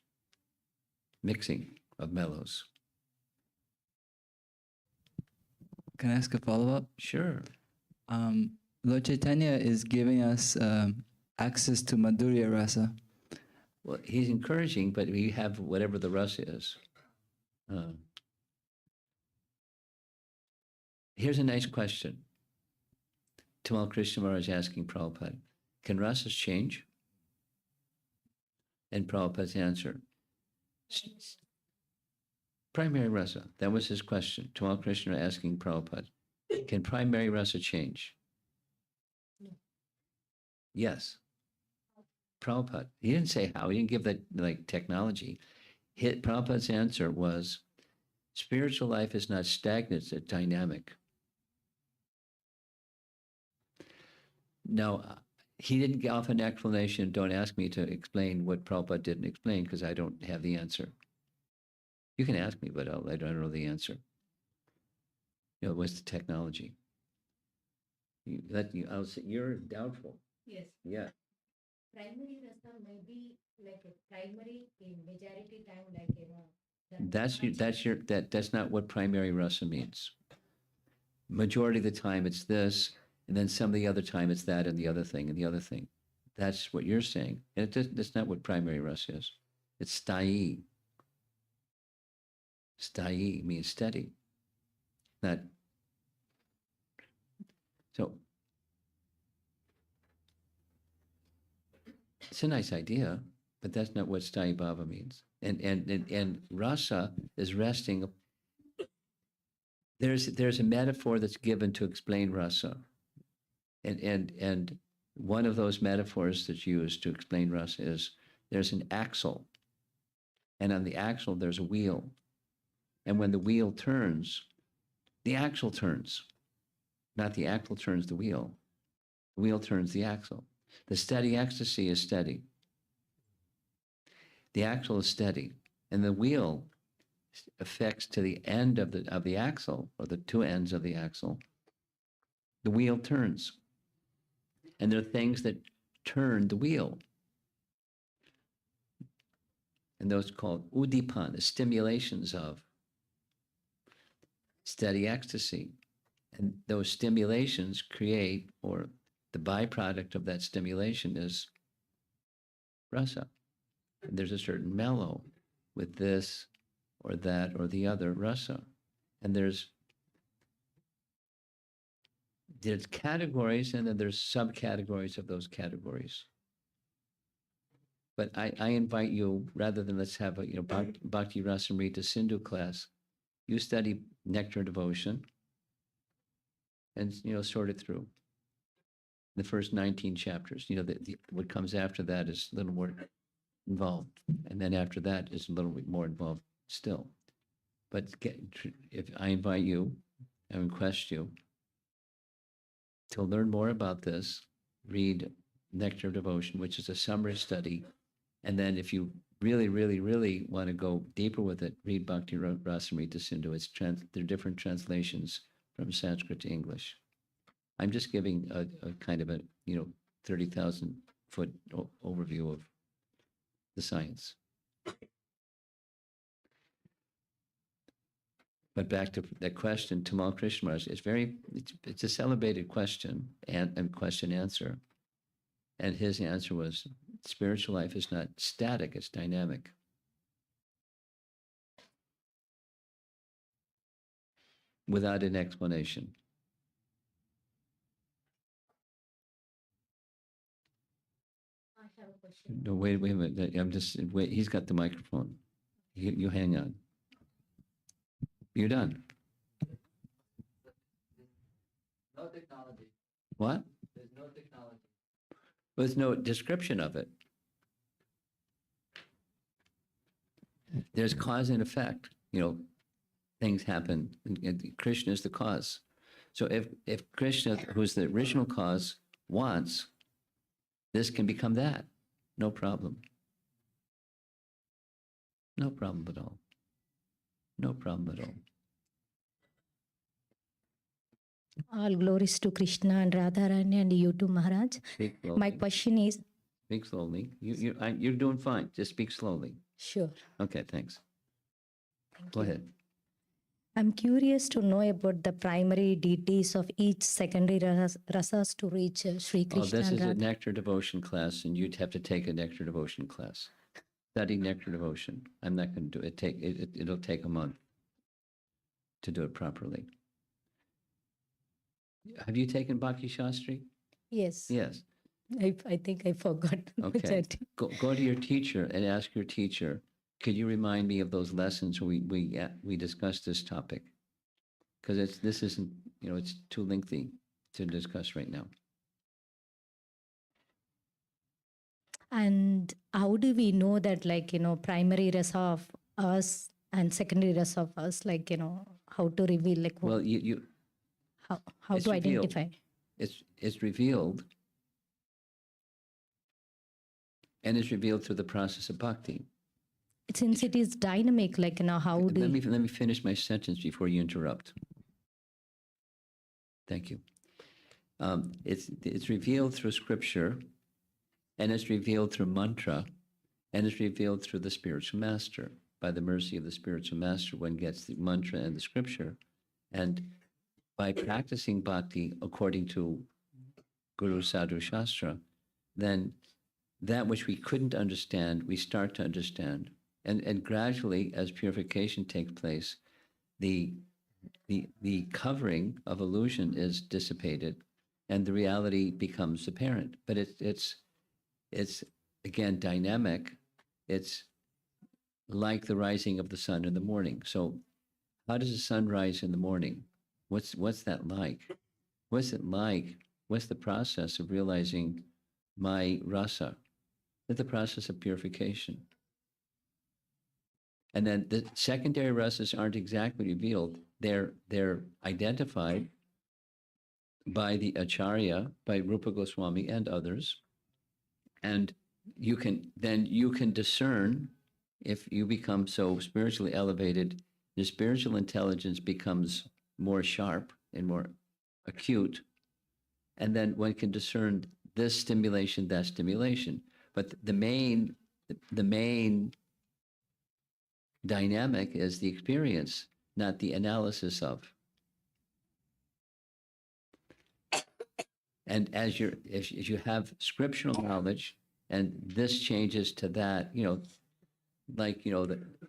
mixing of mellows. Can I ask a follow-up? Sure. Lord Chaitanya is giving us access to Madhurya Rasa. Well, he's encouraging, but we have whatever the rasa is. Here's a nice question. Tamal Krishna Maharaj asking Prabhupada, can rasas change? And Prabhupada's answer, primary rasa. That was his question. Tamal Krishna asking Prabhupada, can primary rasa change? Yes. Prabhupada, he didn't say how, he didn't give that like technology. Prabhupada's answer was, spiritual life is not stagnant, it's dynamic. Now, he didn't offer an explanation. Don't ask me to explain what Prabhupada didn't explain, because I don't have the answer. You can ask me, but I don't know the answer. What's the technology? I'll say you're doubtful. Yes. Yeah. Primary rasa may be like a primary in majority time, That's not what primary rasa means. Majority of the time it's this, and then some of the other time it's that and the other thing and the other thing. That's what you're saying. And that's not what primary rasa is. It's sthai. Sthai means steady. Not so. It's a nice idea, but that's not what sthai bhava means. And rasa is resting. There's a metaphor that's given to explain rasa, and one of those metaphors that's used to explain rasa is there's an axle, and on the axle there's a wheel, and when the wheel turns, the axle turns, not the axle turns the wheel. The wheel turns the axle. The steady ecstasy is steady. The axle is steady, and the wheel affects to the end of the axle, or the two ends of the axle. The wheel turns, and there are things that turn the wheel, and those called udipan, the stimulations of steady ecstasy, and those stimulations create, or the byproduct of that stimulation is rasa. And there's a certain mellow with this or that or the other rasa. And there's categories, and then there's subcategories of those categories. But I invite you, rather than let's have a Bhakti Rasamrita Sindhu class, you study Nectar Devotion and sort it through. The first 19 chapters. What comes after that is a little more involved, and then after that is a little bit more involved still. But if I invite you, I request you to learn more about this, read Nectar of Devotion, which is a summary study, and then if you really, really, really want to go deeper with it, read Bhakti Rasamrita Sindhu. They're different translations from Sanskrit to English. I'm just giving a kind of a 30,000-foot overview of the science. But back to that question, Tamal Krishna Maharaj, it's a celebrated question and question answer. And his answer was, spiritual life is not static, it's dynamic. Without an explanation. I have a question. No, wait a minute. Wait, he's got the microphone. You hang on. You're done. No technology. What? There's no technology. There's no description of it. There's cause and effect. Things happen. And Krishna is the cause. So if Krishna, who's the original cause, wants, this can become that. No problem. No problem at all. No problem at all. All glories to Krishna and Radharani and you too, Maharaj. Speak slowly. My question is, Speak slowly. You're doing fine. Just speak slowly. sure. Okay, thanks. Thank Go you. ahead. I'm curious to know about the primary deities of each secondary rasas to reach Sri Oh, Krishna this and is a Radha. Nectar Devotion class, and you'd have to take a Nectar Devotion class. Study Nectar Devotion. I'm not going to do it. It'll take a month to do it properly. Have you taken Bhakti Shastri? Yes. Yes. I think I forgot. Okay. Go to your teacher and ask your teacher, could you remind me of those lessons where we discussed this topic? Because this isn't, it's too lengthy to discuss right now. And how do we know that, primary rasa of us and secondary rasa of us, how to reveal, Well, you how it's to revealed. identify? It's revealed, and it's revealed through the process of bhakti. Since it is dynamic, how do Let me finish my sentence before you interrupt. Thank you. It's revealed through scripture, and it's revealed through mantra, and it's revealed through the spiritual master. By the mercy of the spiritual master, one gets the mantra and the scripture, and by practicing bhakti according to Guru Sadhu Shastra, then that which we couldn't understand, we start to understand. And gradually, as purification takes place, the covering of illusion is dissipated, and the reality becomes apparent. But it's again dynamic. It's like the rising of the sun in the morning. So, how does the sun rise in the morning? What's that like? What's it like? What's the process of realizing my rasa? It's the process of purification. And then the secondary rasas aren't exactly revealed. They're identified by the Acharya, by Rupa Goswami and others. And you can discern, if you become so spiritually elevated, your spiritual intelligence becomes more sharp and more acute. And then one can discern this stimulation, that stimulation. But the main dynamic is the experience, not the analysis of. And as you have scriptural knowledge, and this changes to that, like,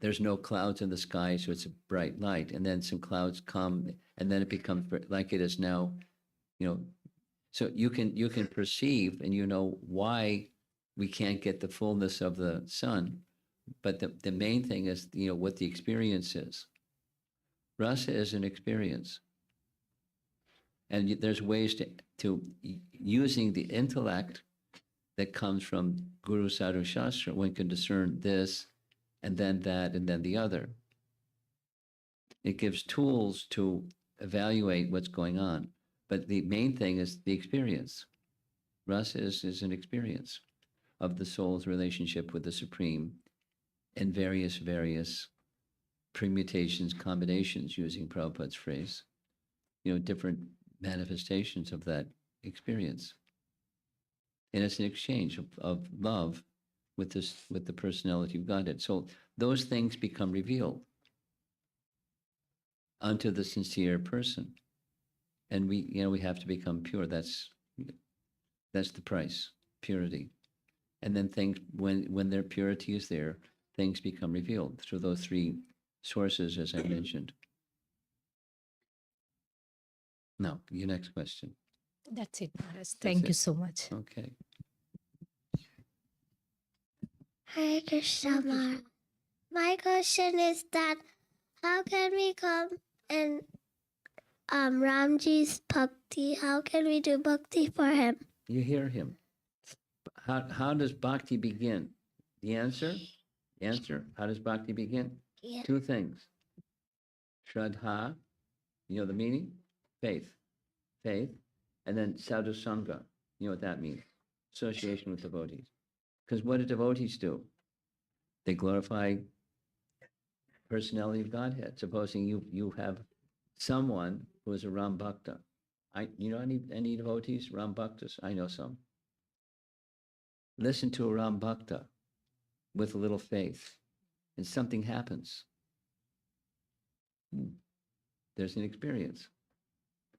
there's no clouds in the sky, so it's a bright light, and then some clouds come, and then it becomes like it is now, so you can perceive, and why we can't get the fullness of the sun. But the main thing is, what the experience is. Rasa is an experience. And there's ways to using the intellect that comes from Guru Sadhu Shastra, one can discern this, and then that, and then the other. It gives tools to evaluate what's going on. But the main thing is the experience. Rasa is an experience of the soul's relationship with the Supreme in various permutations, combinations, using Prabhupada's phrase, different manifestations of that experience. And it's an exchange of love with the personality of Godhead. So those things become revealed unto the sincere person. And we have to become pure. That's the price, purity. And then things, when their purity is there, things become revealed through those three sources, as I mentioned. Now, your next question. That's it, Maharaj. Thank you so much. Okay. Hare Krishna Maharaj. My question is that how can we come in Ramji's bhakti? How can we do bhakti for him? You hear him. How does bhakti begin? The answer? How does bhakti begin? Yeah. Two things. Shraddha, you know the meaning? Faith. And then sadhu sangha, you know what that means? Association with devotees. Because what do devotees do? They glorify personality of Godhead. Supposing you have someone who is a Ram Bhakta. Any devotees, Ram Bhaktas? I know some. Listen to a Ram Bhakta with a little faith, and something happens. There's an experience.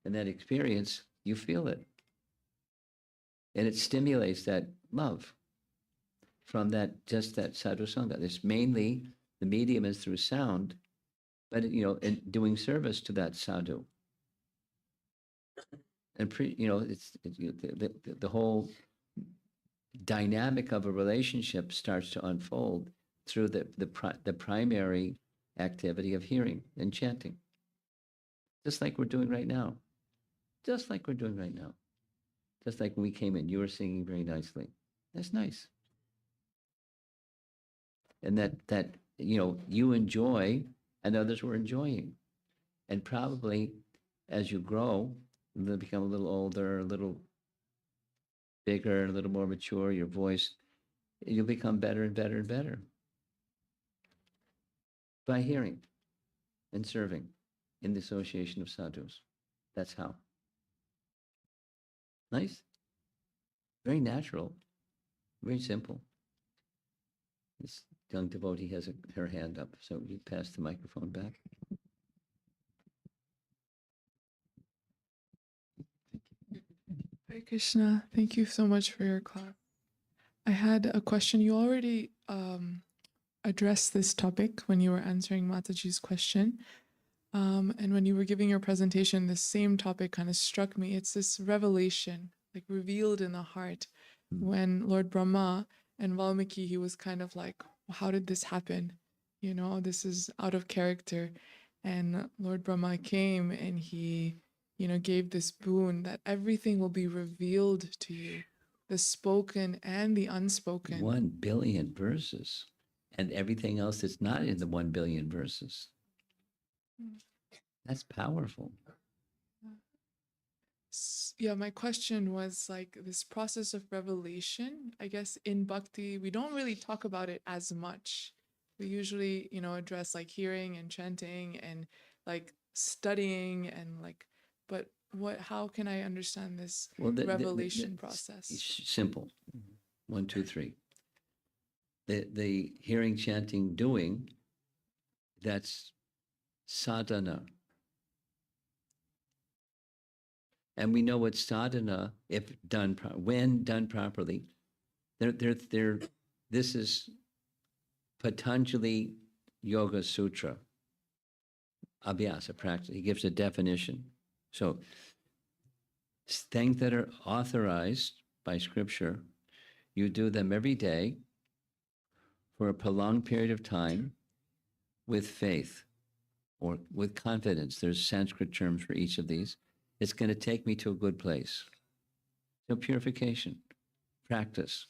And that experience, you feel it. And it stimulates that love from that sadhu sangha. It's mainly, the medium is through sound, but in doing service to that sadhu. And it's the whole dynamic of a relationship starts to unfold through the primary activity of hearing and chanting. Just like we're doing right now. Just like when we came in, you were singing very nicely. That's nice. And that you enjoy and others were enjoying. And probably as you grow, you become a little older, a little bigger, a little more mature, your voice, you'll become better and better and better by hearing and serving in the association of sadhus. That's how. Nice. Very natural. Very simple. This young devotee has her hand up, so you pass the microphone back. Hare Krishna, thank you so much for your class. I had a question. You already addressed this topic when you were answering Mataji's question. And when you were giving your presentation, the same topic kind of struck me. It's this revelation, like revealed in the heart. When Lord Brahma and Valmiki, he was kind of like, how did this happen? This is out of character. And Lord Brahma came and he, gave this boon that everything will be revealed to you, the spoken and the unspoken. 1 billion verses, and everything else that's not in the 1 billion verses. That's powerful. Yeah, my question was like this process of revelation. I guess in bhakti, we don't really talk about it as much. We usually, address like hearing and chanting and like studying and like, but how can I understand this Well, revelation process? It's simple. 1, 2, 3. The hearing, chanting, doing, that's sadhana. And we know what sadhana, if done, when done properly, this is Patanjali Yoga Sutra, abhyasa, practice. He gives a definition. So things that are authorized by scripture, you do them every day for a prolonged period of time with faith or with confidence. There's Sanskrit terms for each of these. It's going to take me to a good place. So purification, practice.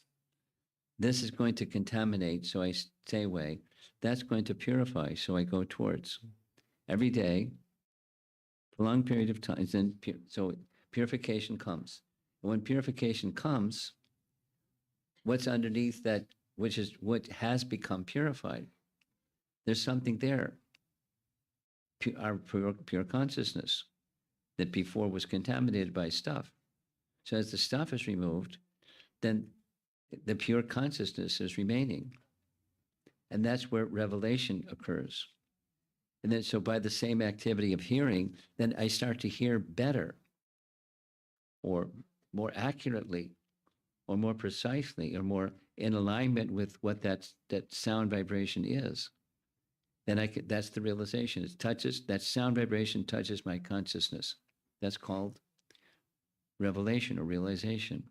This is going to contaminate, so I stay away. That's going to purify, so I go towards. Every day, prolonged period of time, so purification comes. And when purification comes, what's underneath that, which is what has become purified? There's something there, our pure consciousness that before was contaminated by stuff. So as the stuff is removed, then the pure consciousness is remaining. And that's where revelation occurs. And then, so by the same activity of hearing, then I start to hear better or more accurately or more precisely or more in alignment with what that sound vibration is. Then that's the realization. It touches, that sound vibration touches my consciousness. That's called revelation or realization.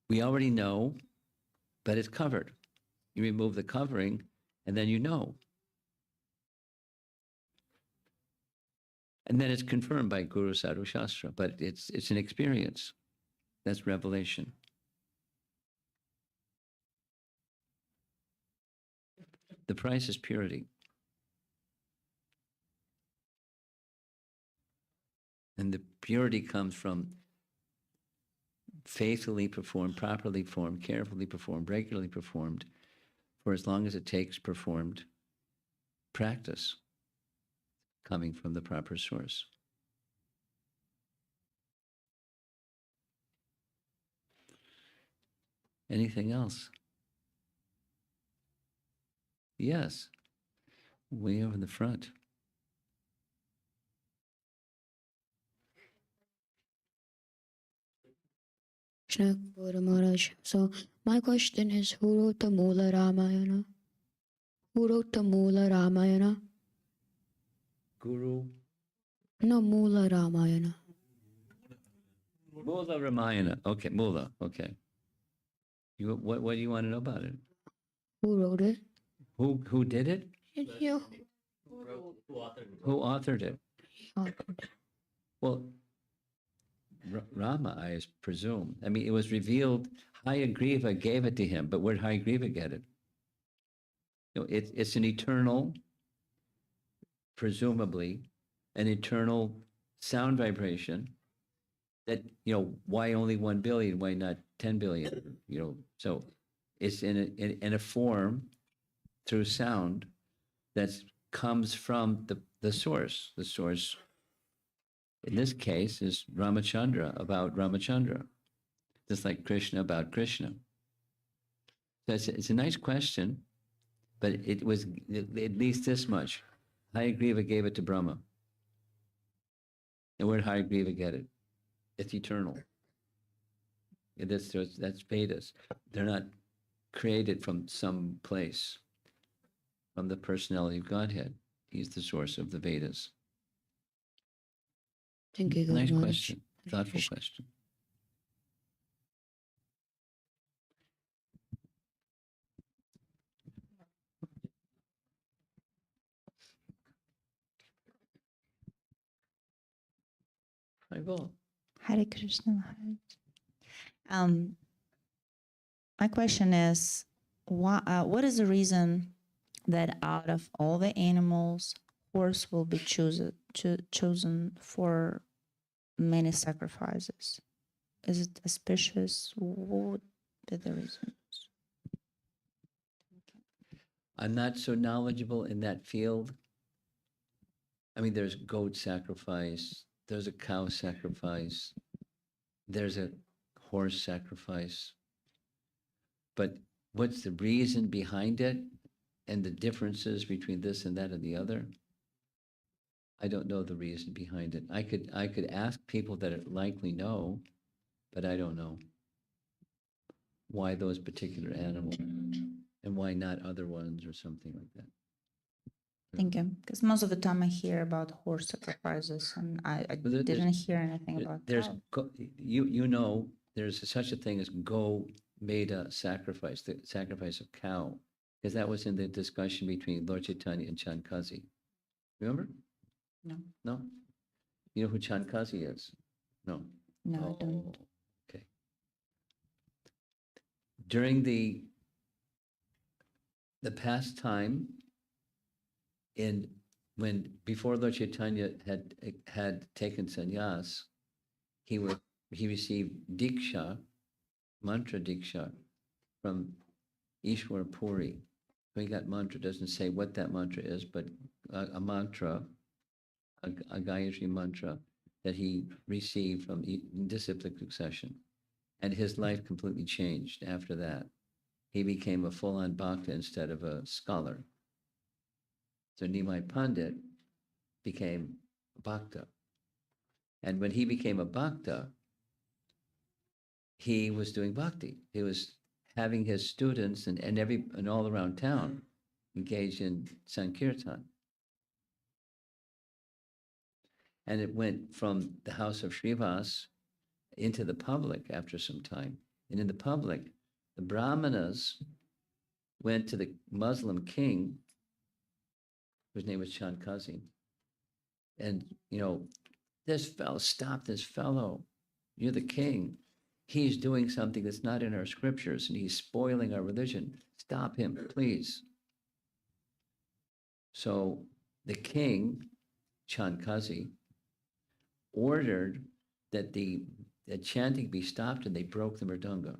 We already know, but it's covered. You remove the covering, and then you know. And then it's confirmed by Guru Sadhu Shastra, but it's an experience. That's revelation. The price is purity. And the purity comes from faithfully performed, properly formed, carefully performed, regularly performed, for as long as it takes performed practice coming from the proper source. Anything else? Yes, way over in the front. Krishna Maharaj. So my question is, who wrote the Mula Ramayana? Who wrote the Mula Ramayana? Guru No, Mula Ramayana. Mula Ramayana. Okay, Mula. Okay. What do you want to know about it? Who wrote it? Who did it? Yeah. Who authored it? Yeah. Well, Rama, I presume. I mean, it was revealed. Hayagriva gave it to him, but where did Hayagriva get it? It's an eternal, presumably, an eternal sound vibration. That why only 1 billion? Why not 10 billion? So it's in a form through sound that comes from the source. The source, in this case, is Ramacandra, about Ramacandra, just like Krishna about Krishna. So it's a nice question, but it was at least this much. Hayagriva gave it to Brahma. And where did Hayagriva get it? It's eternal. That's Vedas. They're not created from some place, from the personality of Godhead. He's the source of the Vedas. Thank you. Nice question. Thoughtful question. I will. Hare Krishna Maharaj. My question is, what is the reason that out of all the animals, horse will be chosen for many sacrifices? Is it auspicious? What would be the reason? I'm not so knowledgeable in that field. I mean, there's goat sacrifice, there's a cow sacrifice, there's a horse sacrifice. But what's the reason behind it and the differences between this and that and the other? I don't know the reason behind it. I could ask people that likely know, but I don't know why those particular animals and why not other ones or something like that. Thank you. Because most of the time I hear about horse sacrifices, and I Well, there's- didn't hear anything about There's cow. you know there's such a thing as go meda sacrifice, the sacrifice of cow, because that was in the discussion between Lord Chaitanya and Chankazi. Remember? No, No? You know who Chankazi is? No. no, I don't. Oh, okay. During the past time when before Lord Chaitanya had taken sannyas, he received diksha, mantra diksha from Ishwar Puri. So he got mantra, doesn't say what that mantra is, but a mantra, a Gayatri mantra that he received from in disciplic succession. And his life completely changed after that. He became a full-on bhakta instead of a scholar. So Nimai Pandit became a bhakta. And when he became a bhakta, he was doing bhakti. He was having his students and all around town engaged in Sankirtan. And it went from the house of Srivas into the public after some time. And in the public, the Brahmanas went to the Muslim king, whose name was Chankazi, and, this fellow, stop this fellow. You're the king. He's doing something that's not in our scriptures, and he's spoiling our religion. Stop him, please. So the king, Chankazi, ordered that the chanting be stopped, and they broke the mridanga.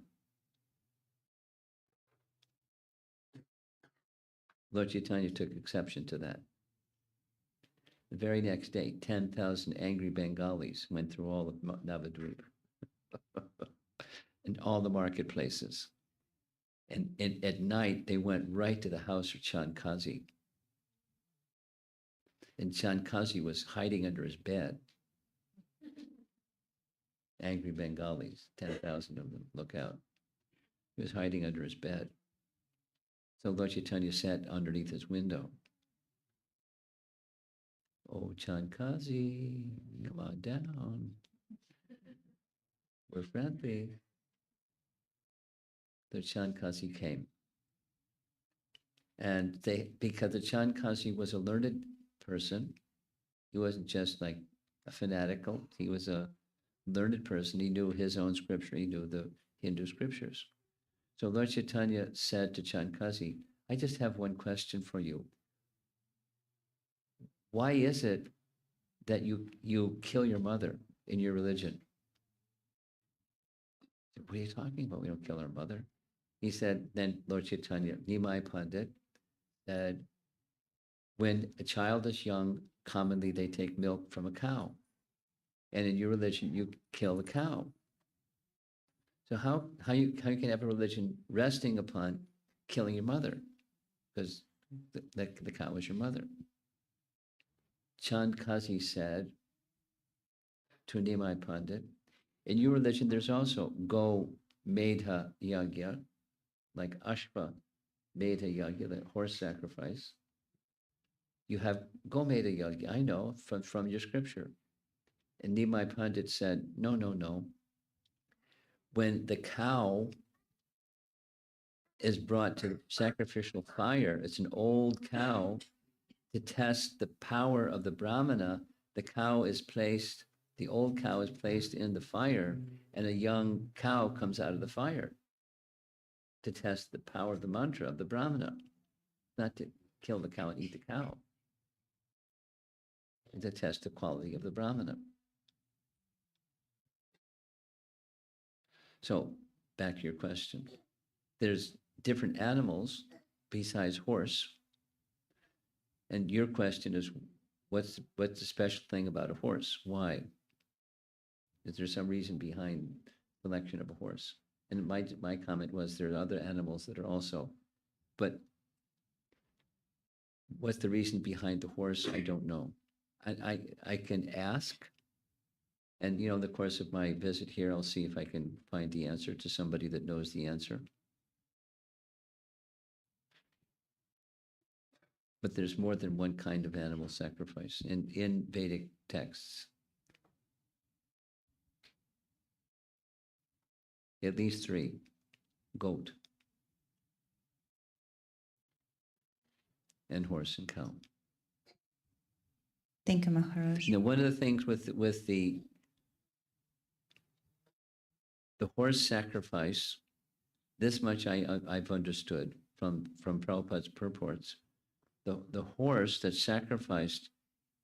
Lord Chaitanya took exception to that. The very next day, 10,000 angry Bengalis went through all of Navadvip and all the marketplaces. And at night, they went right to the house of Chankazi. And Chankazi was hiding under his bed. Angry Bengalis, 10,000 of them, look out. He was hiding under his bed. So Lord Chaitanya sat underneath his window. Oh, Chankazi, come on down. We're friendly. The Chankazi came. And because the Chankazi was a learned person, he wasn't just like a fanatical, he was a learned person. He knew his own scripture, he knew the Hindu scriptures. So Lord Chaitanya said to Chankazi, I just have one question for you. Why is it that you kill your mother in your religion? What are you talking about? We don't kill our mother. He said, then Lord Chaitanya, Nimai Pandit, said, when a child is young, commonly they take milk from a cow. And in your religion, you kill the cow. So how you can have a religion resting upon killing your mother? Because the cow is your mother. Chankazi said to Nimai Pandit, in your religion, there's also Go Medha Yagya, like Ashva Medha Yagya, the horse sacrifice. You have Go Medha Yagya, I know, from your scripture. And Nimai Pandit said, no. When the cow is brought to sacrificial fire, it's an old cow. To test the power of the Brahmana, the old cow is placed in the fire, and a young cow comes out of the fire to test the power of the mantra of the Brahmana, not to kill the cow and eat the cow, and to test the quality of the Brahmana. So back to your question. There's different animals besides horse. And your question is, what's the special thing about a horse? Why? Is there some reason behind the selection of a horse? And my comment was there are other animals that are also, but what's the reason behind the horse? I don't know. I can ask, and in the course of my visit here, I'll see if I can find the answer to somebody that knows the answer. But there's more than one kind of animal sacrifice in Vedic texts. At least 3. Goat and horse and cow. Thank you, Maharaj. Now, one of the things with the horse sacrifice, this much I've understood from Prabhupada's purports. The horse that's sacrificed,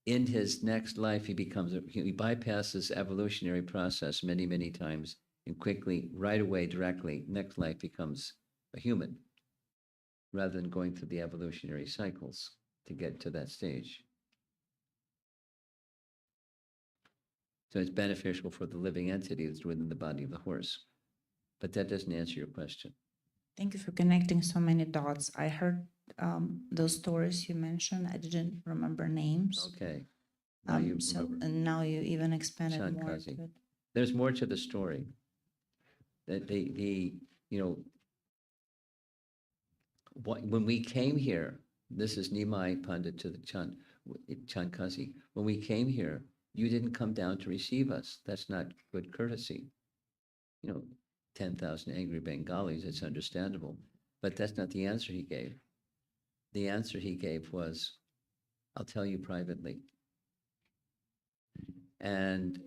in his next life, he bypasses evolutionary process many times, and quickly, right away, directly, next life becomes a human, rather than going through the evolutionary cycles to get to that stage. So it's beneficial for the living entity that's within the body of the horse. But that doesn't answer your question. Thank you for connecting so many dots. I heard those stories you mentioned. I didn't remember names. Okay. Now you remember. And now you even expanded more Shankasi. to it. There's more to the story. That when we came here, this is Nimai Pandit to the Chankasi. When we came here, you didn't come down to receive us. That's not good courtesy. 10,000 angry Bengalis, it's understandable. But that's not the answer he gave. The answer he gave was, I'll tell you privately. And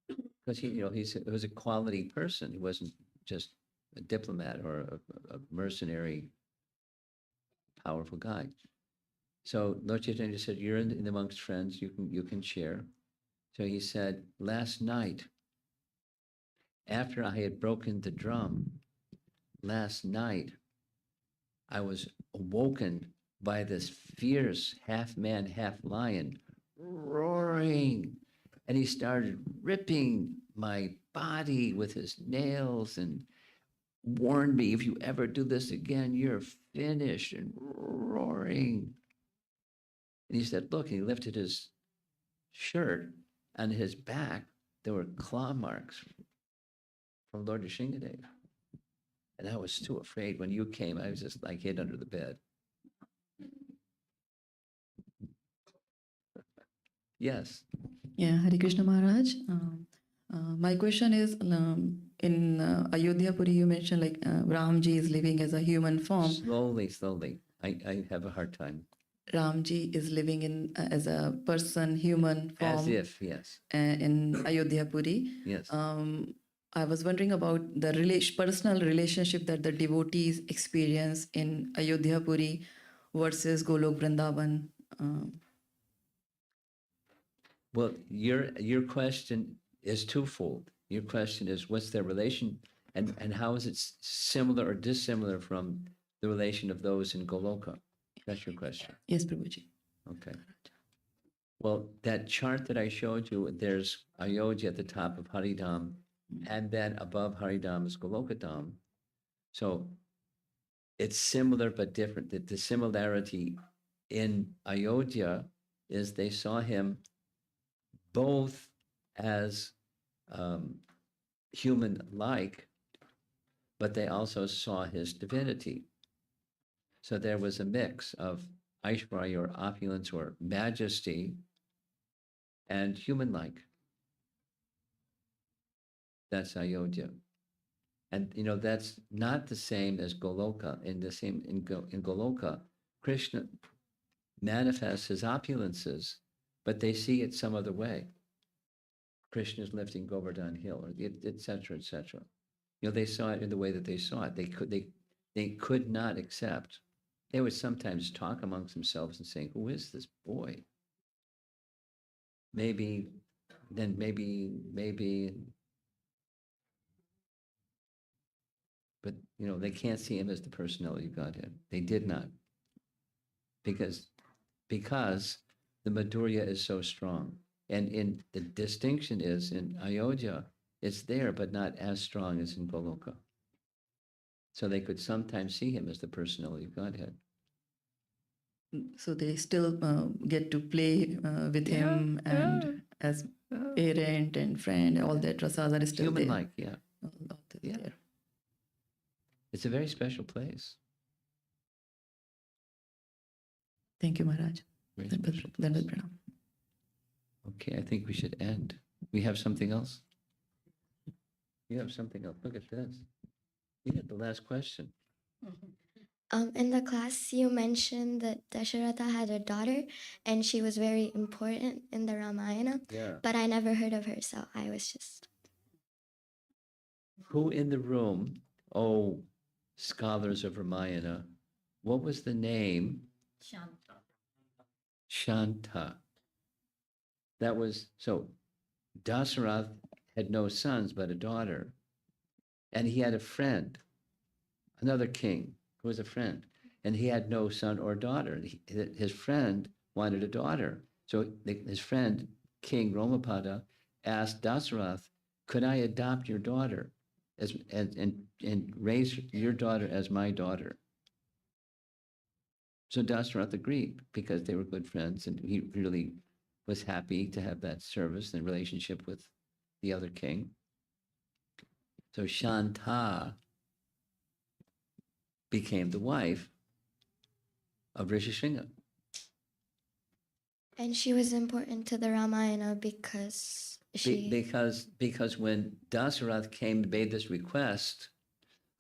because he was a quality person. He wasn't just a diplomat or a mercenary, powerful guy. So Lord Chaitanya said, you're in amongst friends, you can share. So he said, last night, after I had broken the drum, last night, I was awoken by this fierce half man, half lion roaring. And he started ripping my body with his nails and warned me, if you ever do this again, you're finished, and roaring. And he said, look, and he lifted his shirt. On his back, there were claw marks from Lord Nishingadev. And I was too afraid. When you came, I was just like hid under the bed. Yes. Yeah, Hare Krishna Maharaj. My question is, in Ayodhya Puri, you mentioned like Ramji is living as a human form. Slowly. I have a hard time. Ramji is living in as a person, human form. As if, yes. In Ayodhya Puri. Yes. I was wondering about the personal relationship that the devotees experience in Ayodhya Puri versus Golok Vrindavan. Well, your question is twofold. Your question is, what's their relation, and how is it similar or dissimilar from the relation of those in Goloka? That's your question. Yes, Prabhuji. Okay. Well, that chart that I showed you, there's Ayodhya at the top of Haridham, and then above Haridham is Golokadham. So it's similar but different. The similarity in Ayodhya is they saw him both as human-like, but they also saw his divinity. So there was a mix of Aishwarya, or opulence, or majesty, and human-like. That's Ayodhya. And that's not the same as Goloka. In Goloka, Krishna manifests his opulences, but they see it some other way. Krishna is lifting Govardhan Hill, or etc., etc. They saw it in the way that they saw it. They could not accept. They would sometimes talk amongst themselves and say, "Who is this boy?" Maybe But, they can't see him as the personality of Godhead. They did not. Because the Madhurya is so strong. And in the distinction is in Ayodhya, it's there, but not as strong as in Goloka. So they could sometimes see him as the personality of Godhead. So they still get to play with him and as parent and friend, all that rasas are still Human-like, yeah. All that Yeah. there. It's a very special place. Thank you, Maharaj. Very Dandavat special place. Dandavat Pranam. Okay, I think we should end. We have something else? You have something else. Look at this. You had the last question. In the class, you mentioned that Dasharatha had a daughter and she was very important in the Ramayana, Yeah. but I never heard of her, so I was just. Who in the room, scholars of Ramayana, what was the name? Shanta. That was, so Dasarath had no sons but a daughter. And he had a friend, another king who was a friend. And he had no son or daughter. His friend wanted a daughter. So his friend, King Romapada, asked Dasarath, could I adopt your daughter and raise your daughter as my daughter? So Dasarath agreed because they were good friends and he really was happy to have that service and relationship with the other king. So Shanta became the wife of Rishishringa. And she was important to the Ramayana because she. Because when Dasarath came and made this request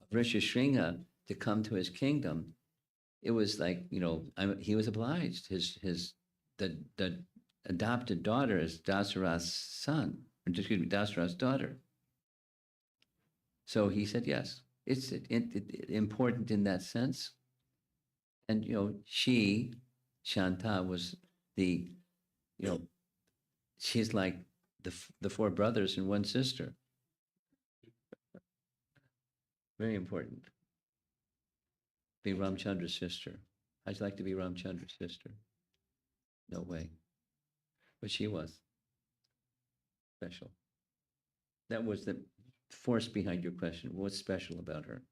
of Rishishringa to come to his kingdom, it was like, he was obliged. The adopted daughter is Dasarath's son, Dasarath's daughter. So he said yes. It's important in that sense. And, Shanta was she's like the four brothers and one sister. Very important. Be Ramachandra's sister. How'd you like to be Ramachandra's sister? No way. But she was special. That was the force behind your question. What's special about her?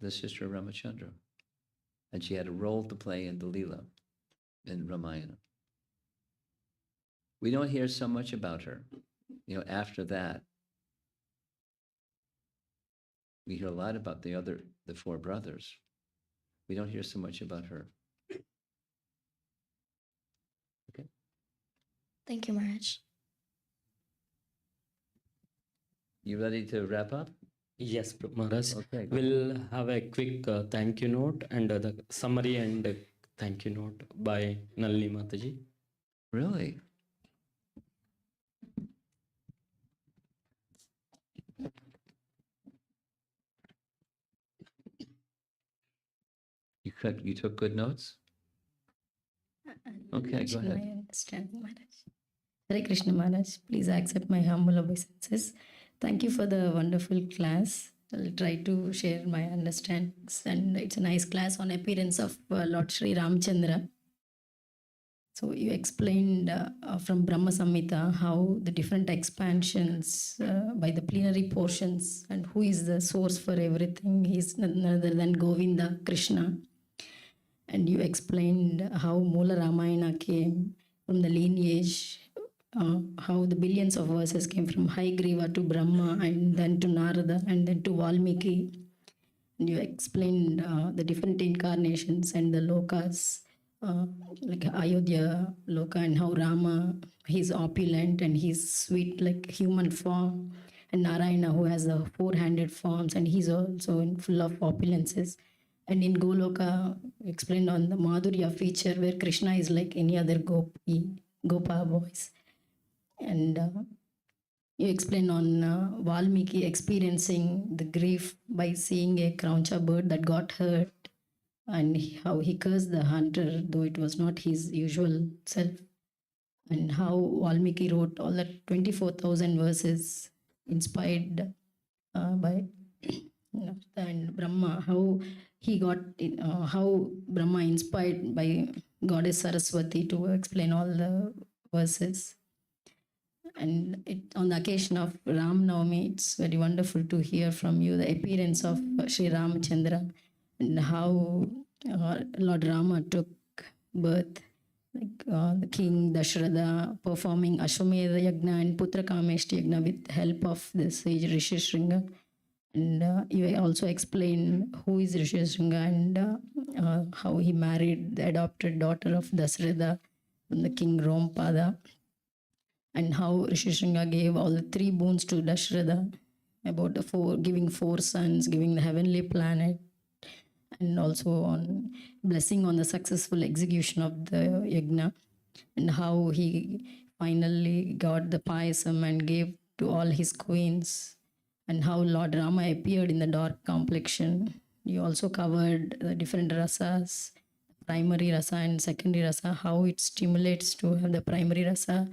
The sister of Ramachandra. And she had a role to play in the Leela, in Ramayana. We don't hear so much about her. After that, we hear a lot about the four brothers. We don't hear so much about her. Okay. Thank you, Maharaj. You ready to wrap up? Yes, Maharaj. Okay. Go. We'll have a quick thank you note and the summary and thank you note by Nalini Mataji. Really? You took good notes? Okay, go ahead. I understand, Maharaj. Hare Krishna, Maharaj. Please accept my humble obeisances. Thank you for the wonderful class. I'll try to share my understandings. And it's a nice class on appearance of Lord Sri Ramacandra. So you explained from Brahma Samhita how the different expansions by the plenary portions and who is the source for everything. He's none other than Govinda, Krishna. And you explained how Mula Ramayana came from the lineage, how the billions of verses came from Haigriva to Brahma and then to Narada and then to Valmiki. And you explained the different incarnations and the lokas, like Ayodhya Loka, and how Rama, he's opulent and he's sweet like human form, and Narayana who has the four-handed forms and he's also full of opulences. And in Goloka, explained on the Madhurya feature where Krishna is like any other Gopa boys. And you explain on Valmiki experiencing the grief by seeing a Krauncha bird that got hurt and how he cursed the hunter, though it was not his usual self. And how Valmiki wrote all the 24,000 verses inspired by and Brahma, how he got how Brahma inspired by Goddess Saraswati to explain all the verses. And on the occasion of Ram Navami, it's very wonderful to hear from you the appearance of Sri Ramacandra and how Lord Rama took birth, like the king Dashratha performing Ashwamedha Yagna and Putra Kameshti Yagna with help of the sage Rishi Shringa. And you also explain who is Rishi Shringa and how he married the adopted daughter of Dasratha from the king Romapada, and how Rishi Shringa gave all the 3 boons to Dashratha about giving 4 sons, giving the heavenly planet, and also on blessing on the successful execution of the yagna, and how he finally got the payasam and gave to all his queens, and how Lord Rama appeared in the dark complexion. You also covered the different rasas, primary rasa and secondary rasa, how it stimulates to have the primary rasa,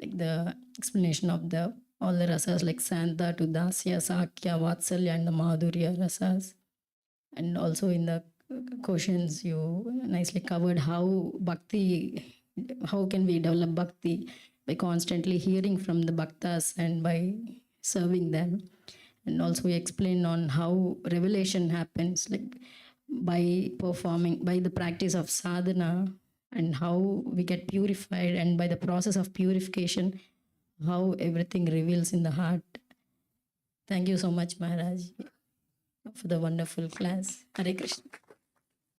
like the explanation of the all the rasas like Santa to Dasya, Sakya, Vatsalya and the Madhurya rasas. And also in the questions you nicely covered how bhakti, how can we develop bhakti by constantly hearing from the bhaktas and by serving them. And also we explain on how revelation happens, like by performing, by the practice of sadhana, and how we get purified, and by the process of purification, how everything reveals in the heart. Thank you so much, Maharaj, for the wonderful class. Hare Krishna.